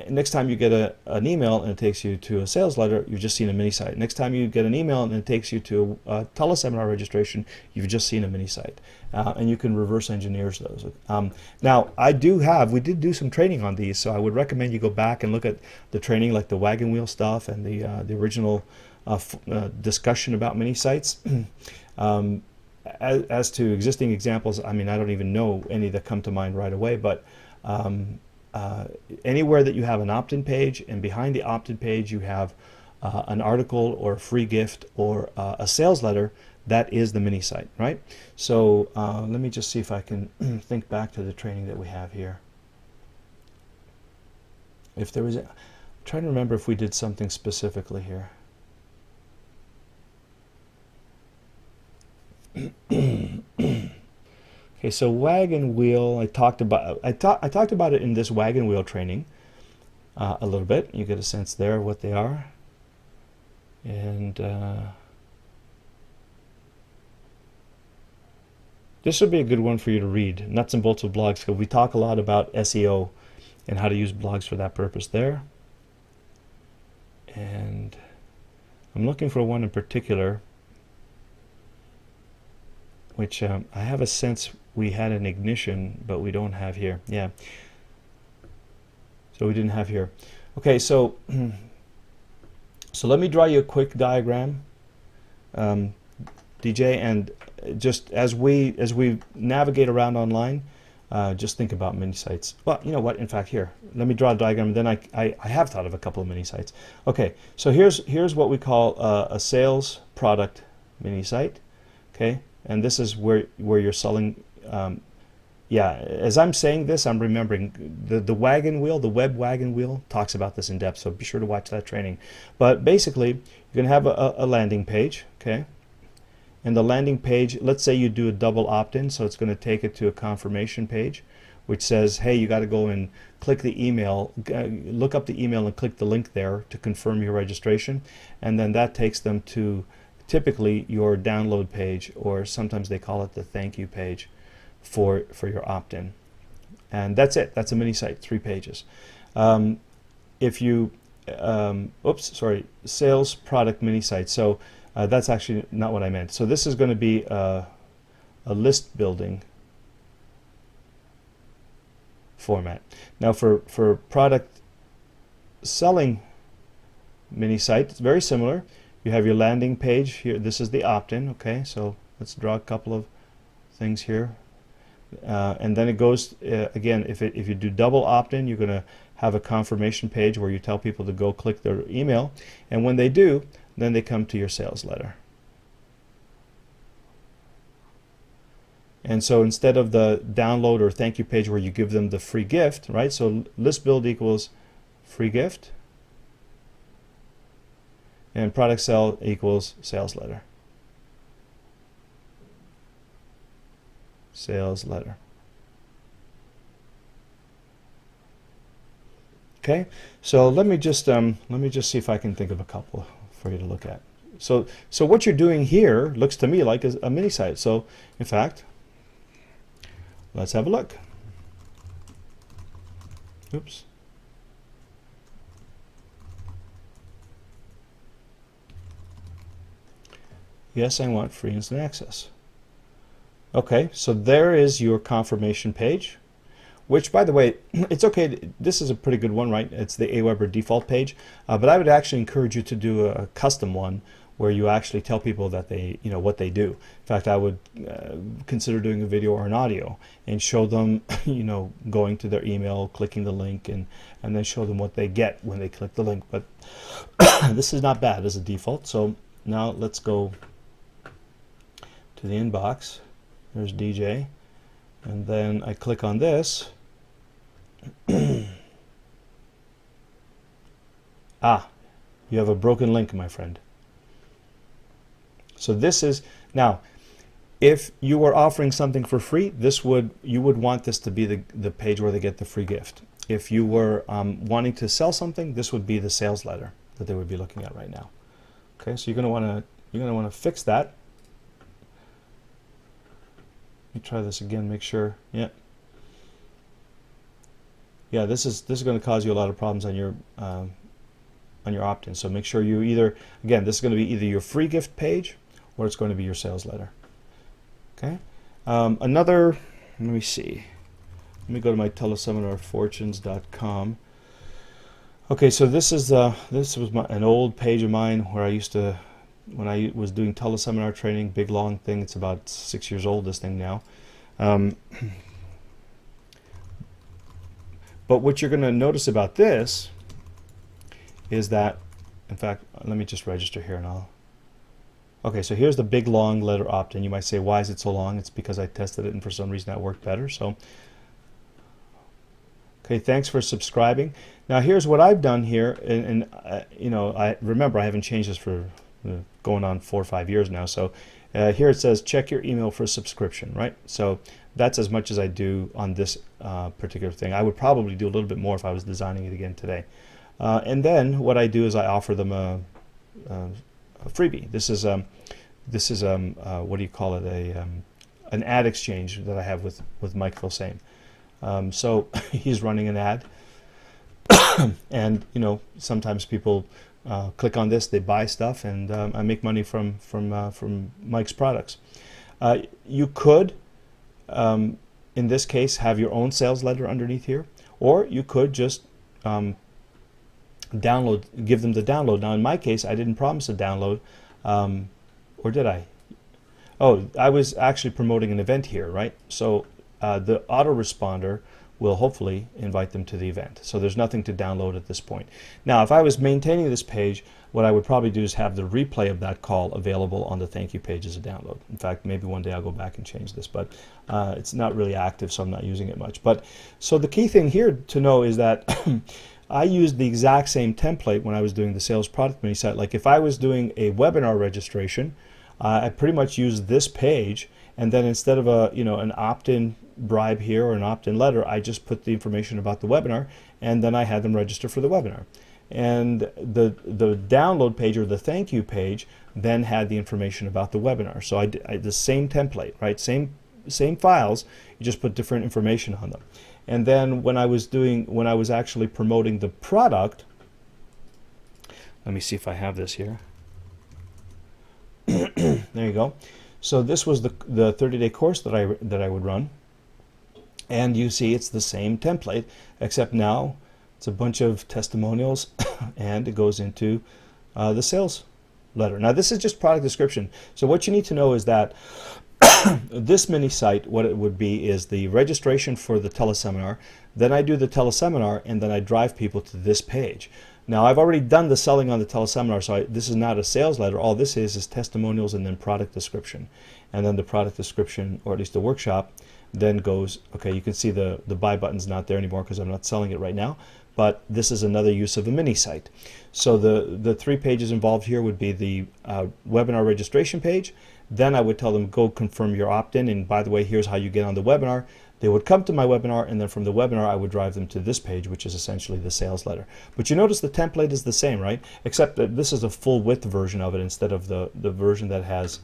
Speaker 1: Next time you get an email and it takes you to a sales letter, you've just seen a mini site. Next time you get an email and it takes you to a teleseminar registration, you've just seen a mini site. And you can reverse engineer those. Now, we did do some training on these, so I would recommend you go back and look at the training, like the wagon wheel stuff and the original discussion about mini sites. as to existing examples, I mean, I don't even know any that come to mind right away, but anywhere that you have an opt-in page, and behind the opt-in page you have an article or a free gift or a sales letter, that is the mini site, right? So let me just see if I can think back to the training that we have here. If there was, I'm trying to remember if we did something specifically here. Okay, so wagon wheel, I talked about it in this wagon wheel training a little bit. You get a sense there of what they are. And this would be a good one for you to read, Nuts and Bolts of Blogs, because we talk a lot about SEO and how to use blogs for that purpose there. And I'm looking for one in particular, which I have a sense we had an Ignition, but we don't have here. Yeah. So we didn't have here. Okay, so so let me draw you a quick diagram, DJ, and just as we navigate around online, just think about mini sites. Well, you know what? In fact, here, let me draw a diagram, and then I have thought of a couple of mini sites. Okay, so here's what we call a sales product mini site. Okay, and this is where you're selling. Yeah, as I'm saying this, I'm remembering the wagon wheel, the web wagon wheel talks about this in depth, so be sure to watch that training. But basically, you're going to have a landing page, okay? And the landing page, let's say you do a double opt-in, so it's going to take it to a confirmation page, which says, hey, you got to go and click the email, look up the email and click the link there to confirm your registration, and then that takes them to typically your download page, or sometimes they call it the thank you page for your opt-in. And that's it. That's a mini site, 3 pages. If you sales product mini site. So that's actually not what I meant. So this is going to be a list building format. Now for product selling mini site, it's very similar. You have your landing page here. This is the opt-in. Okay, so let's draw a couple of things here. And then it goes again, if you do double opt-in, you're going to have a confirmation page where you tell people to go click their email, and when they do, then they come to your sales letter. And so instead of the download or thank you page where you give them the free gift, right? So list build equals free gift, and product sell equals sales letter. Sales letter. Okay, so let me just see if I can think of a couple for you to look at. So what you're doing here looks to me like a mini site. So in fact, let's have a look. Oops. Yes, I want free instant access. Okay, so there is your confirmation page, which, by the way, it's okay. This is a pretty good one, right? It's the Aweber default page, but I would actually encourage you to do a custom one where you actually tell people that they, what they do. In fact, I would consider doing a video or an audio and show them, going to their email, clicking the link, and then show them what they get when they click the link. But this is not bad as a default. So now let's go to the inbox. There's DJ, and then I click on this. Ah, you have a broken link, my friend. So this is, now, if you were offering something for free, you would want this to be the page where they get the free gift. If you were wanting to sell something, this would be the sales letter that they would be looking at right now. Okay, so you're going to want to fix that. Let me try this again, make sure. Yeah, this is going to cause you a lot of problems on your opt-in. So make sure you either, again, this is going to be either your free gift page or it's going to be your sales letter. Okay. Let me see. Let me go to my teleseminarfortunes.com. Okay, so this was an old page of mine where I used to when I was doing teleseminar training, big long thing. It's about 6 years old, this thing now. Um, but what you're going to notice about this is that, in fact, let me just register here and I'll. Okay, so here's the big long letter opt-in. You might say, why is it so long? It's because I tested it and for some reason that worked better. So, okay, thanks for subscribing. Now here's what I've done here, and you know, I remember I haven't changed this for going on 4 or 5 years now. So here it says check your email for subscription, right? So that's as much as I do on this particular thing. I would probably do a little bit more if I was designing it again today. And then what I do is I offer them a freebie. This is what do you call it? An ad exchange that I have with Mike Filsaime. So he's running an ad, and you know, sometimes people click on this, they buy stuff, and I make money from Mike's products. You could, in this case, have your own sales letter underneath here, or you could just download, give them the download. Now in my case, I didn't promise a download, or did I? Oh, I was actually promoting an event here, right? So the autoresponder will hopefully invite them to the event. So there's nothing to download at this point. Now, if I was maintaining this page, what I would probably do is have the replay of that call available on the thank you page as a download. In fact, maybe one day I'll go back and change this, but it's not really active, so I'm not using it much. But so the key thing here to know is that I used the exact same template when I was doing the sales product mini site. Like if I was doing a webinar registration, I pretty much used this page, and then instead of an opt-in bribe here or an opt-in letter, I just put the information about the webinar, and then I had them register for the webinar. And the download page or the thank you page then had the information about the webinar. So I the same template, right? Same files, you just put different information on them. And then when I was actually promoting the product, let me see if I have this here. There you go. So this was the 30-day course that I would run, and you see it's the same template, except now it's a bunch of testimonials and it goes into the sales letter. Now this is just product description. So what you need to know is that this mini site, what it would be is the registration for the teleseminar, then I do the teleseminar, and then I drive people to this page. Now I've already done the selling on the teleseminar, so this is not a sales letter. All this is testimonials and then product description. And then the product description, or at least the workshop, then goes, okay, you can see the buy button's not there anymore because I'm not selling it right now, but this is another use of a mini site. So the 3 pages involved here would be the webinar registration page. Then I would tell them, go confirm your opt-in, and by the way, here's how you get on the webinar. They would come to my webinar, and then from the webinar I would drive them to this page, which is essentially the sales letter. But you notice the template is the same, right? Except that this is a full width version of it instead of the version that has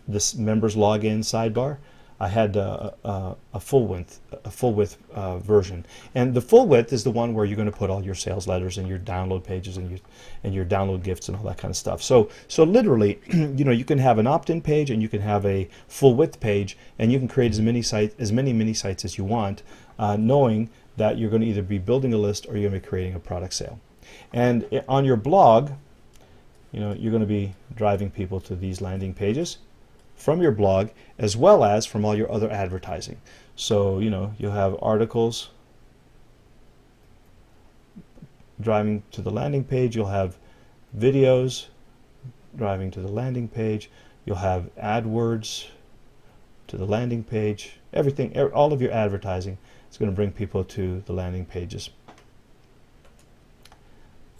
Speaker 1: this members login sidebar. I had a full width version, and the full width is the one where you're going to put all your sales letters and your download pages and your download gifts and all that kind of stuff. So literally, you can have an opt-in page and you can have a full width page, and you can create as many mini sites as you want, knowing that you're going to either be building a list or you're going to be creating a product sale. And on your blog, you're going to be driving people to these landing pages from your blog, as well as from all your other advertising. So you'll have articles driving to the landing page, you'll have videos driving to the landing page, you'll have AdWords to the landing page. Everything, all of your advertising is going to bring people to the landing pages.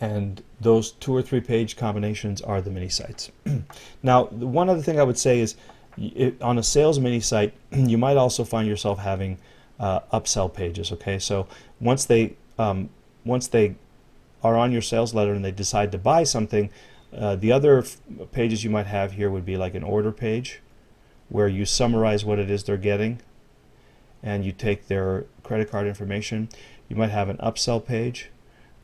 Speaker 1: And those 2 or 3 page combinations are the mini sites. Now, one other thing I would say is, on a sales mini site, you might also find yourself having upsell pages. Okay, so once they are on your sales letter and they decide to buy something, the other pages you might have here would be like an order page, where you summarize what it is they're getting, and you take their credit card information. You might have an upsell page,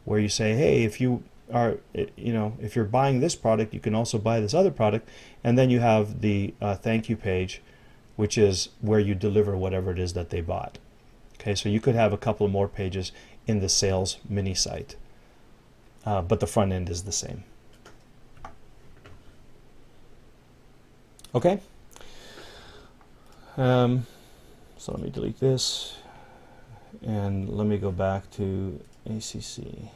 Speaker 1: where you say, hey, if you are, if you're buying this product, you can also buy this other product. And then you have the thank you page, which is where you deliver whatever it is that they bought. Okay, so you could have a couple more pages in the sales mini site, but the front end is the same. Okay. So let me delete this, and let me go back to ACC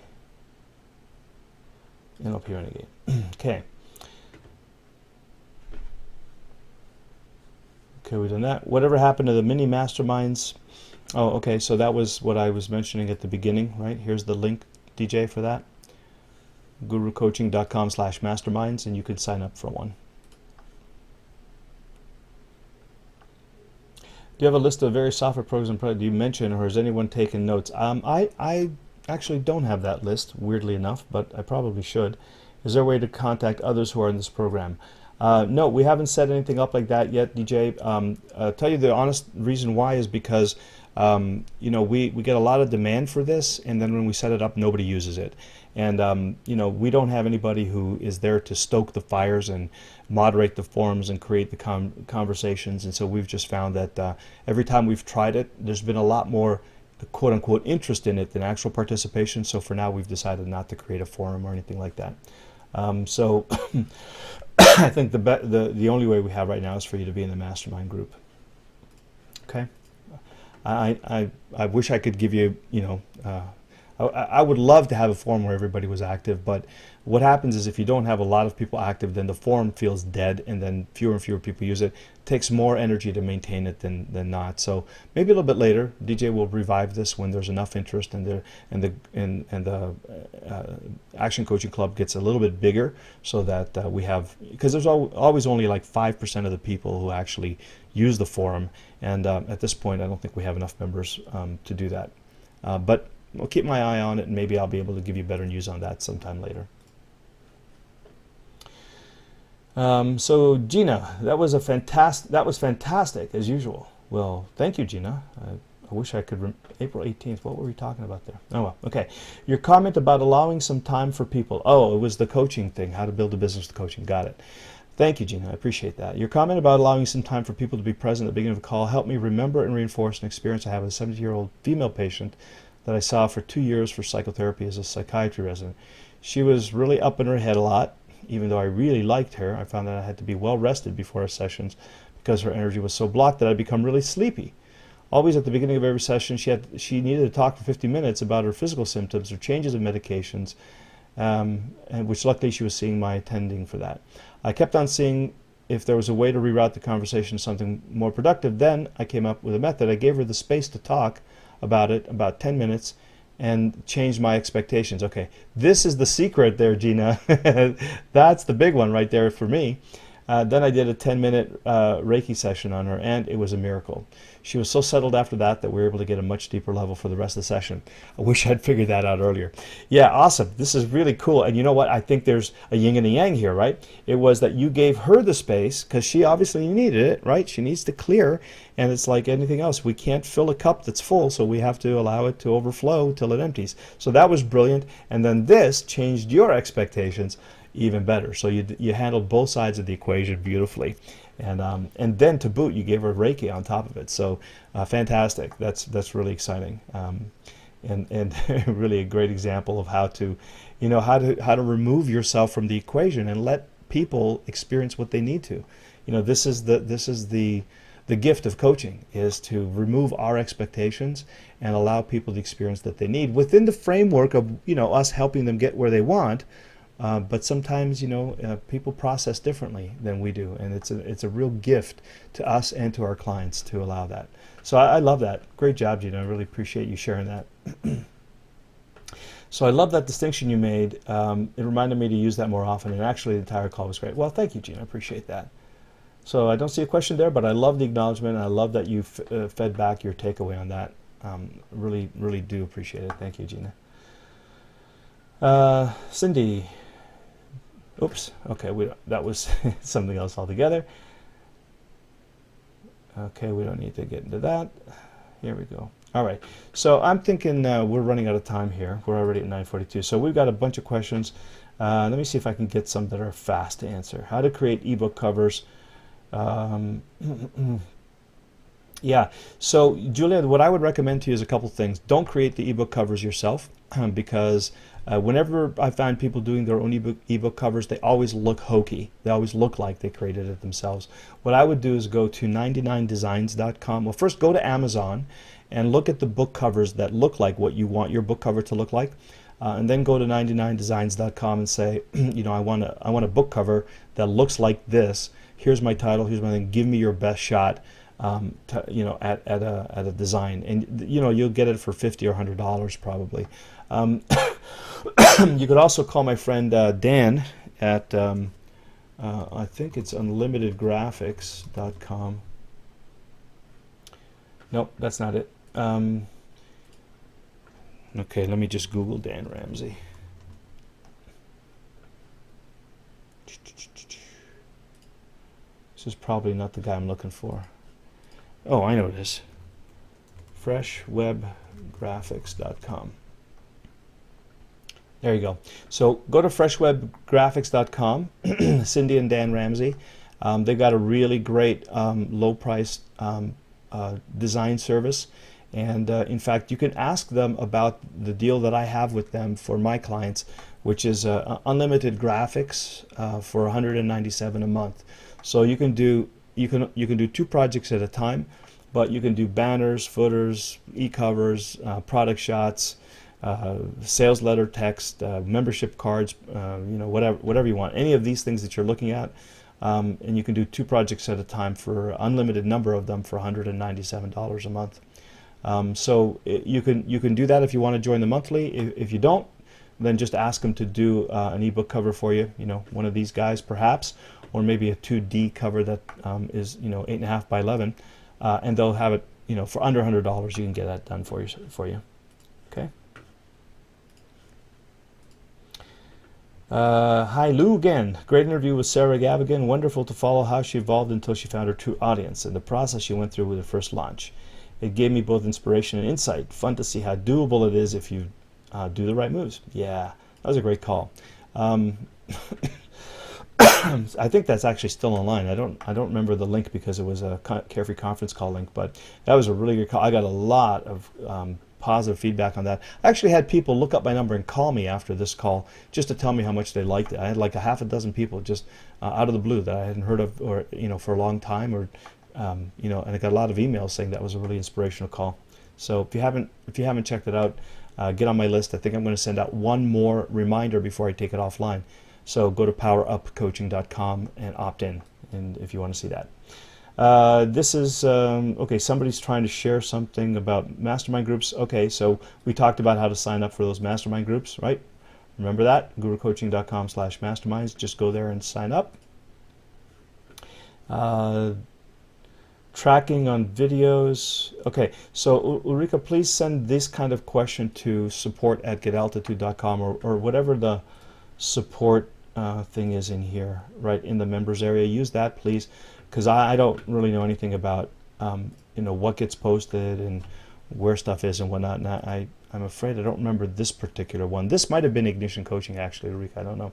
Speaker 1: NLP Renegade. Okay. Okay, we've done that. Whatever happened to the mini masterminds? Oh, okay, so that was what I was mentioning at the beginning, right? Here's the link, DJ, for that. gurucoaching.com/masterminds, and you could sign up for one. Do you have a list of various software programs and products you mentioned, or has anyone taken notes? I actually don't have that list, weirdly enough, but I probably should. Is there a way to contact others who are in this program? No, we haven't set anything up like that yet, DJ. Tell you the honest reason why is because you know, we get a lot of demand for this, and then when we set it up, nobody uses it. And you know, we don't have anybody who is there to stoke the fires and moderate the forums and create the conversations. And so we've just found that every time we've tried it, there's been a lot more quote-unquote interest in it than actual participation. So for now, we've decided not to create a forum or anything like that. So I think the only way we have right now is for you to be in the mastermind group. Okay. I wish I could give you, you know, I would love to have a forum where everybody was active, but what happens is if you don't have a lot of people active, then the forum feels dead, and then fewer and fewer people use it. It takes more energy to maintain it than not. So maybe a little bit later, DJ will revive this when there's enough interest, and the Action Coaching Club gets a little bit bigger, so that we have, because there's always only like 5% of the people who actually use the forum, and at this point, I don't think we have enough members to do that. But I'll keep my eye on it, and maybe I'll be able to give you better news on that sometime later. So Gina, that was fantastic as usual. Well, thank you, Gina. I wish I could. April 18th. What were we talking about there? Oh well. Okay. Your comment about allowing some time for people. Oh, it was the coaching thing. How to build a business with coaching. Got it. Thank you, Gina. I appreciate that. Your comment about allowing some time for people to be present at the beginning of a call helped me remember and reinforce an experience I have with a 70-year-old female patient that I saw for 2 years for psychotherapy as a psychiatry resident. She was really up in her head a lot. Even though I really liked her, I found that I had to be well rested before our sessions because her energy was so blocked that I'd become really sleepy. Always at the beginning of every session, she needed to talk for 50 minutes about her physical symptoms or changes in medications, and which luckily she was seeing my attending for that. I kept on seeing if there was a way to reroute the conversation to something more productive. Then I came up with a method. I gave her the space to talk about it, about 10 minutes, and change my expectations. Okay, this is the secret there, Gina. That's the big one right there for me. Then I did a 10-minute Reiki session on her, and it was a miracle. She was so settled after that we were able to get a much deeper level for the rest of the session. I wish I'd figured that out earlier. Yeah, awesome. This is really cool. And you know what? I think there's a yin and a yang here, right? It was that you gave her the space because she obviously needed it, right? She needs to clear. And it's like anything else. We can't fill a cup that's full, so we have to allow it to overflow till it empties. So that was brilliant. And then this changed your expectations even better. So you handled both sides of the equation beautifully, and then to boot, you gave her Reiki on top of it. So fantastic. That's really exciting, and really a great example of how to, you know, how to remove yourself from the equation and let people experience what they need to. You know, this is the gift of coaching, is to remove our expectations and allow people the experience that they need within the framework of, you know, us helping them get where they want. But sometimes, you know, people process differently than we do, and it's a real gift to us and to our clients to allow that. So I love that. Great job, Gina. I really appreciate you sharing that. So I love that distinction you made. It reminded me to use that more often, and actually the entire call was great. Well, thank you, Gina. I appreciate that. So I don't see a question there, but I love the acknowledgement, and I love that you fed back your takeaway on that. Really, really do appreciate it. Thank you, Gina. Cindy. Oops. Okay, that was something else altogether. Okay, we don't need to get into that. Here we go. All right. So I'm thinking we're running out of time here. We're already at 9:42. So we've got a bunch of questions. Let me see if I can get some that are fast to answer. How to create ebook covers. Yeah. So, Julia, what I would recommend to you is a couple things. Don't create the ebook covers yourself because whenever I find people doing their own ebook covers, they always look hokey. They always look like they created it themselves. What I would do is go to 99designs.com. Well, first go to Amazon and look at the book covers that look like what you want your book cover to look like. And then go to 99designs.com and say, I want a book cover that looks like this. Here's my title. Here's my thing. Give me your best shot. At a design, and you'll get it for $50 or $100 probably. You could also call my friend Dan at I think it's unlimitedgraphics.com. Nope, that's not it. Okay, let me just Google Dan Ramsey. This is probably not the guy I'm looking for. Oh, I know it is. freshwebgraphics.com. There you go. So go to freshwebgraphics.com, Cindy and Dan Ramsey. They've got a really great low-priced design service. And in fact, you can ask them about the deal that I have with them for my clients, which is unlimited graphics for $197 a month. So you can do 2 projects at a time, but you can do banners, footers, e-covers, product shots, sales letter text, membership cards, whatever you want. Any of these things that you're looking at, and you can do 2 projects at a time for unlimited number of them for $197 a month. So you can do that if you want to join the monthly. If you don't, then just ask them to do an ebook cover for you. One of these guys perhaps, or maybe a 2D cover that is 8.5 by 11, and they'll have it for under $100. You can get that done for you. Okay. Hi Lou again. Great interview with Sarah Gavigan. Wonderful to follow how she evolved until she found her true audience and the process she went through with her first launch. It gave me both inspiration and insight. Fun to see how doable it is if you do the right moves. Yeah, that was a great call. I think that's actually still online. I don't remember the link because it was a Carefree conference call link, but that was a really good call. I got a lot of positive feedback on that. I actually had people look up my number and call me after this call just to tell me how much they liked it. I had like a half a dozen people just out of the blue that I hadn't heard of, or for a long time, or and I got a lot of emails saying that was a really inspirational call. So if you haven't checked it out, get on my list. I think I'm going to send out one more reminder before I take it offline. So go to powerupcoaching.com and opt in, and if you want to see that. This is okay. Somebody's trying to share something about mastermind groups. Okay, so we talked about how to sign up for those mastermind groups, right? Remember that? gurucoaching.com/masterminds. Just go there and sign up. Tracking on videos. Okay, so Ulrika, please send this kind of question to support@getaltitude.com or whatever the support thing is in here, right in the members area. Use that, please, because I don't really know anything about what gets posted and where stuff is and whatnot. And I'm afraid I don't remember this particular one. This might have been Ignition Coaching, actually, Ulrika. I don't know.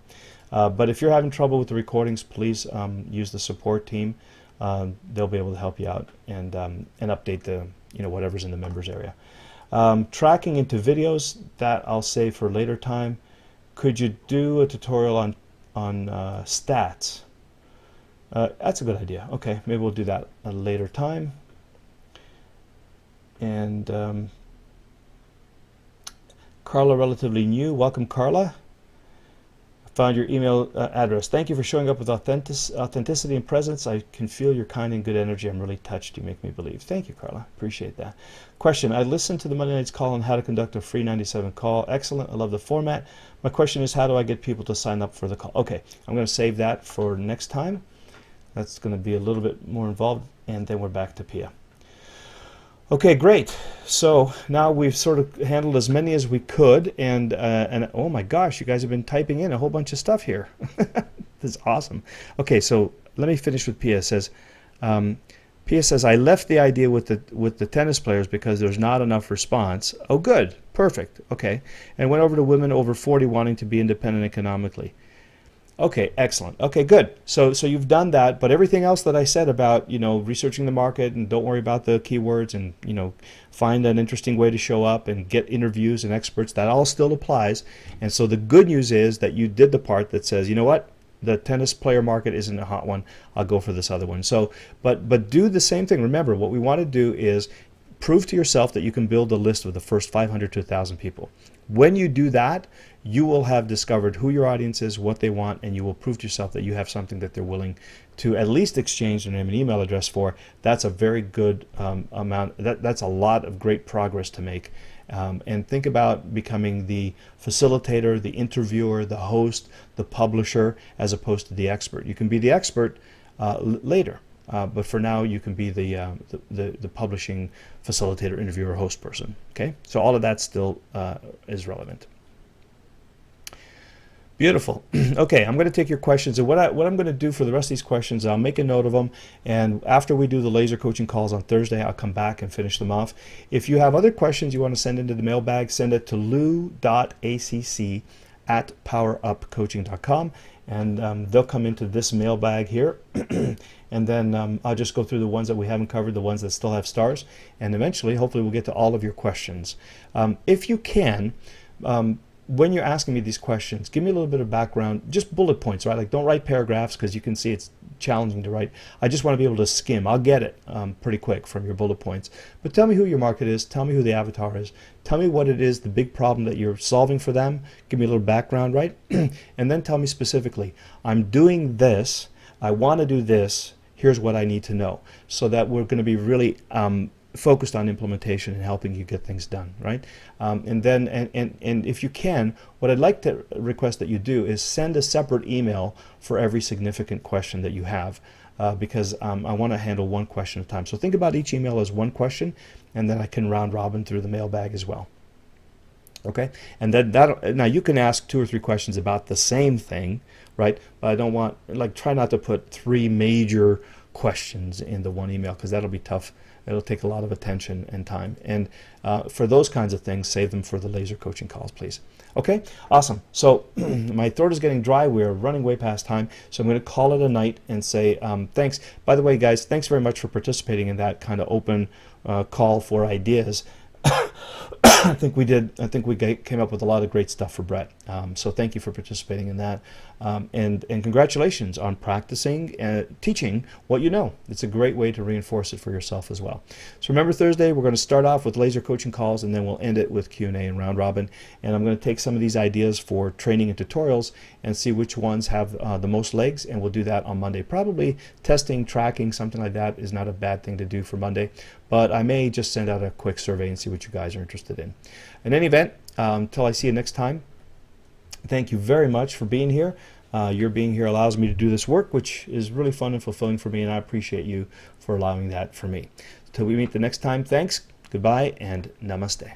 Speaker 1: But if you're having trouble with the recordings, please use the support team. They'll be able to help you out and update the whatever's in the members area. Tracking into videos, that I'll save for later time. Could you do a tutorial on stats? That's a good idea. Okay, maybe we'll do that at a later time. And Carla, relatively new. Welcome, Carla. Found your email address. Thank you for showing up with authenticity and presence. I can feel your kind and good energy. I'm really touched. You make me believe. Thank you, Carla. Appreciate that. Question. I listened to the Monday Night's Call on how to conduct a free 97 call. Excellent. I love the format. My question is, how do I get people to sign up for the call? Okay, I'm going to save that for next time. That's going to be a little bit more involved, and then we're back to Pia. Okay, great. So now we've sort of handled as many as we could, and oh my gosh, you guys have been typing in a whole bunch of stuff here. This is awesome. Okay, so let me finish with Pia. Pia says, I left the idea with the tennis players because there's not enough response. Oh, good, perfect. Okay, and went over to women over 40 wanting to be independent economically. Okay, excellent. Okay, good. So you've done that, but everything else that I said about, researching the market and don't worry about the keywords and, find an interesting way to show up and get interviews and experts, that all still applies. And so the good news is that you did the part that says, you know what? The tennis player market isn't a hot one. I'll go for this other one. So, but do the same thing. Remember, what we want to do is prove to yourself that you can build a list of the first 500 to 1,000 people. When you do that, you will have discovered who your audience is, what they want, and you will prove to yourself that you have something that they're willing to at least exchange their name and email address for. That's a very good amount. That's a lot of great progress to make. And think about becoming the facilitator, the interviewer, the host, the publisher, as opposed to the expert. You can be the expert later. But for now, you can be the publishing facilitator, interviewer, host person. Okay, so all of that still is relevant. Beautiful. Okay, I'm going to take your questions, and what I'm going to do for the rest of these questions, I'll make a note of them, and after we do the laser coaching calls on Thursday, I'll come back and finish them off. If you have other questions you want to send into the mailbag, send it to lou.acc@powerupcoaching.com, and they'll come into this mailbag here. And then I'll just go through the ones that we haven't covered, the ones that still have stars, and eventually, hopefully, we'll get to all of your questions. If you can, when you're asking me these questions, give me a little bit of background, just bullet points, right? Like, don't write paragraphs, because you can see it's challenging to write. I just want to be able to skim. I'll get it pretty quick from your bullet points. But tell me who your market is. Tell me who the avatar is. Tell me what it is, the big problem that you're solving for them. Give me a little background, right? And then tell me specifically, I'm doing this. I want to do this. Here's what I need to know, so that we're going to be really focused on implementation and helping you get things done, right? And then, and if you can, what I'd like to request that you do is send a separate email for every significant question that you have, because I want to handle one question at a time. So think about each email as one question, and then I can round robin through the mailbag as well. Okay, and then now you can ask 2 or 3 questions about the same thing, right? But I don't want, like, try not to put 3 major questions in the one email, because that'll be tough. It'll take a lot of attention and time. And for those kinds of things, save them for the laser coaching calls, please. Okay, awesome. So my throat is getting dry. We're running way past time. So I'm going to call it a night and say thanks. By the way, guys, thanks very much for participating in that kind of open call for ideas. I think we came up with a lot of great stuff for Brett. So thank you for participating in that. And congratulations on practicing and teaching what you know. It's a great way to reinforce it for yourself as well. So remember, Thursday, we're going to start off with laser coaching calls, and then we'll end it with Q&A and round robin. And I'm going to take some of these ideas for training and tutorials and see which ones have the most legs, and we'll do that on Monday. Probably testing, tracking, something like that is not a bad thing to do for Monday, but I may just send out a quick survey and see what you guys are interested in. In any event, until I see you next time, thank you very much for being here. Your being here allows me to do this work, which is really fun and fulfilling for me, and I appreciate you for allowing that for me. Until we meet the next time, thanks, goodbye, and namaste.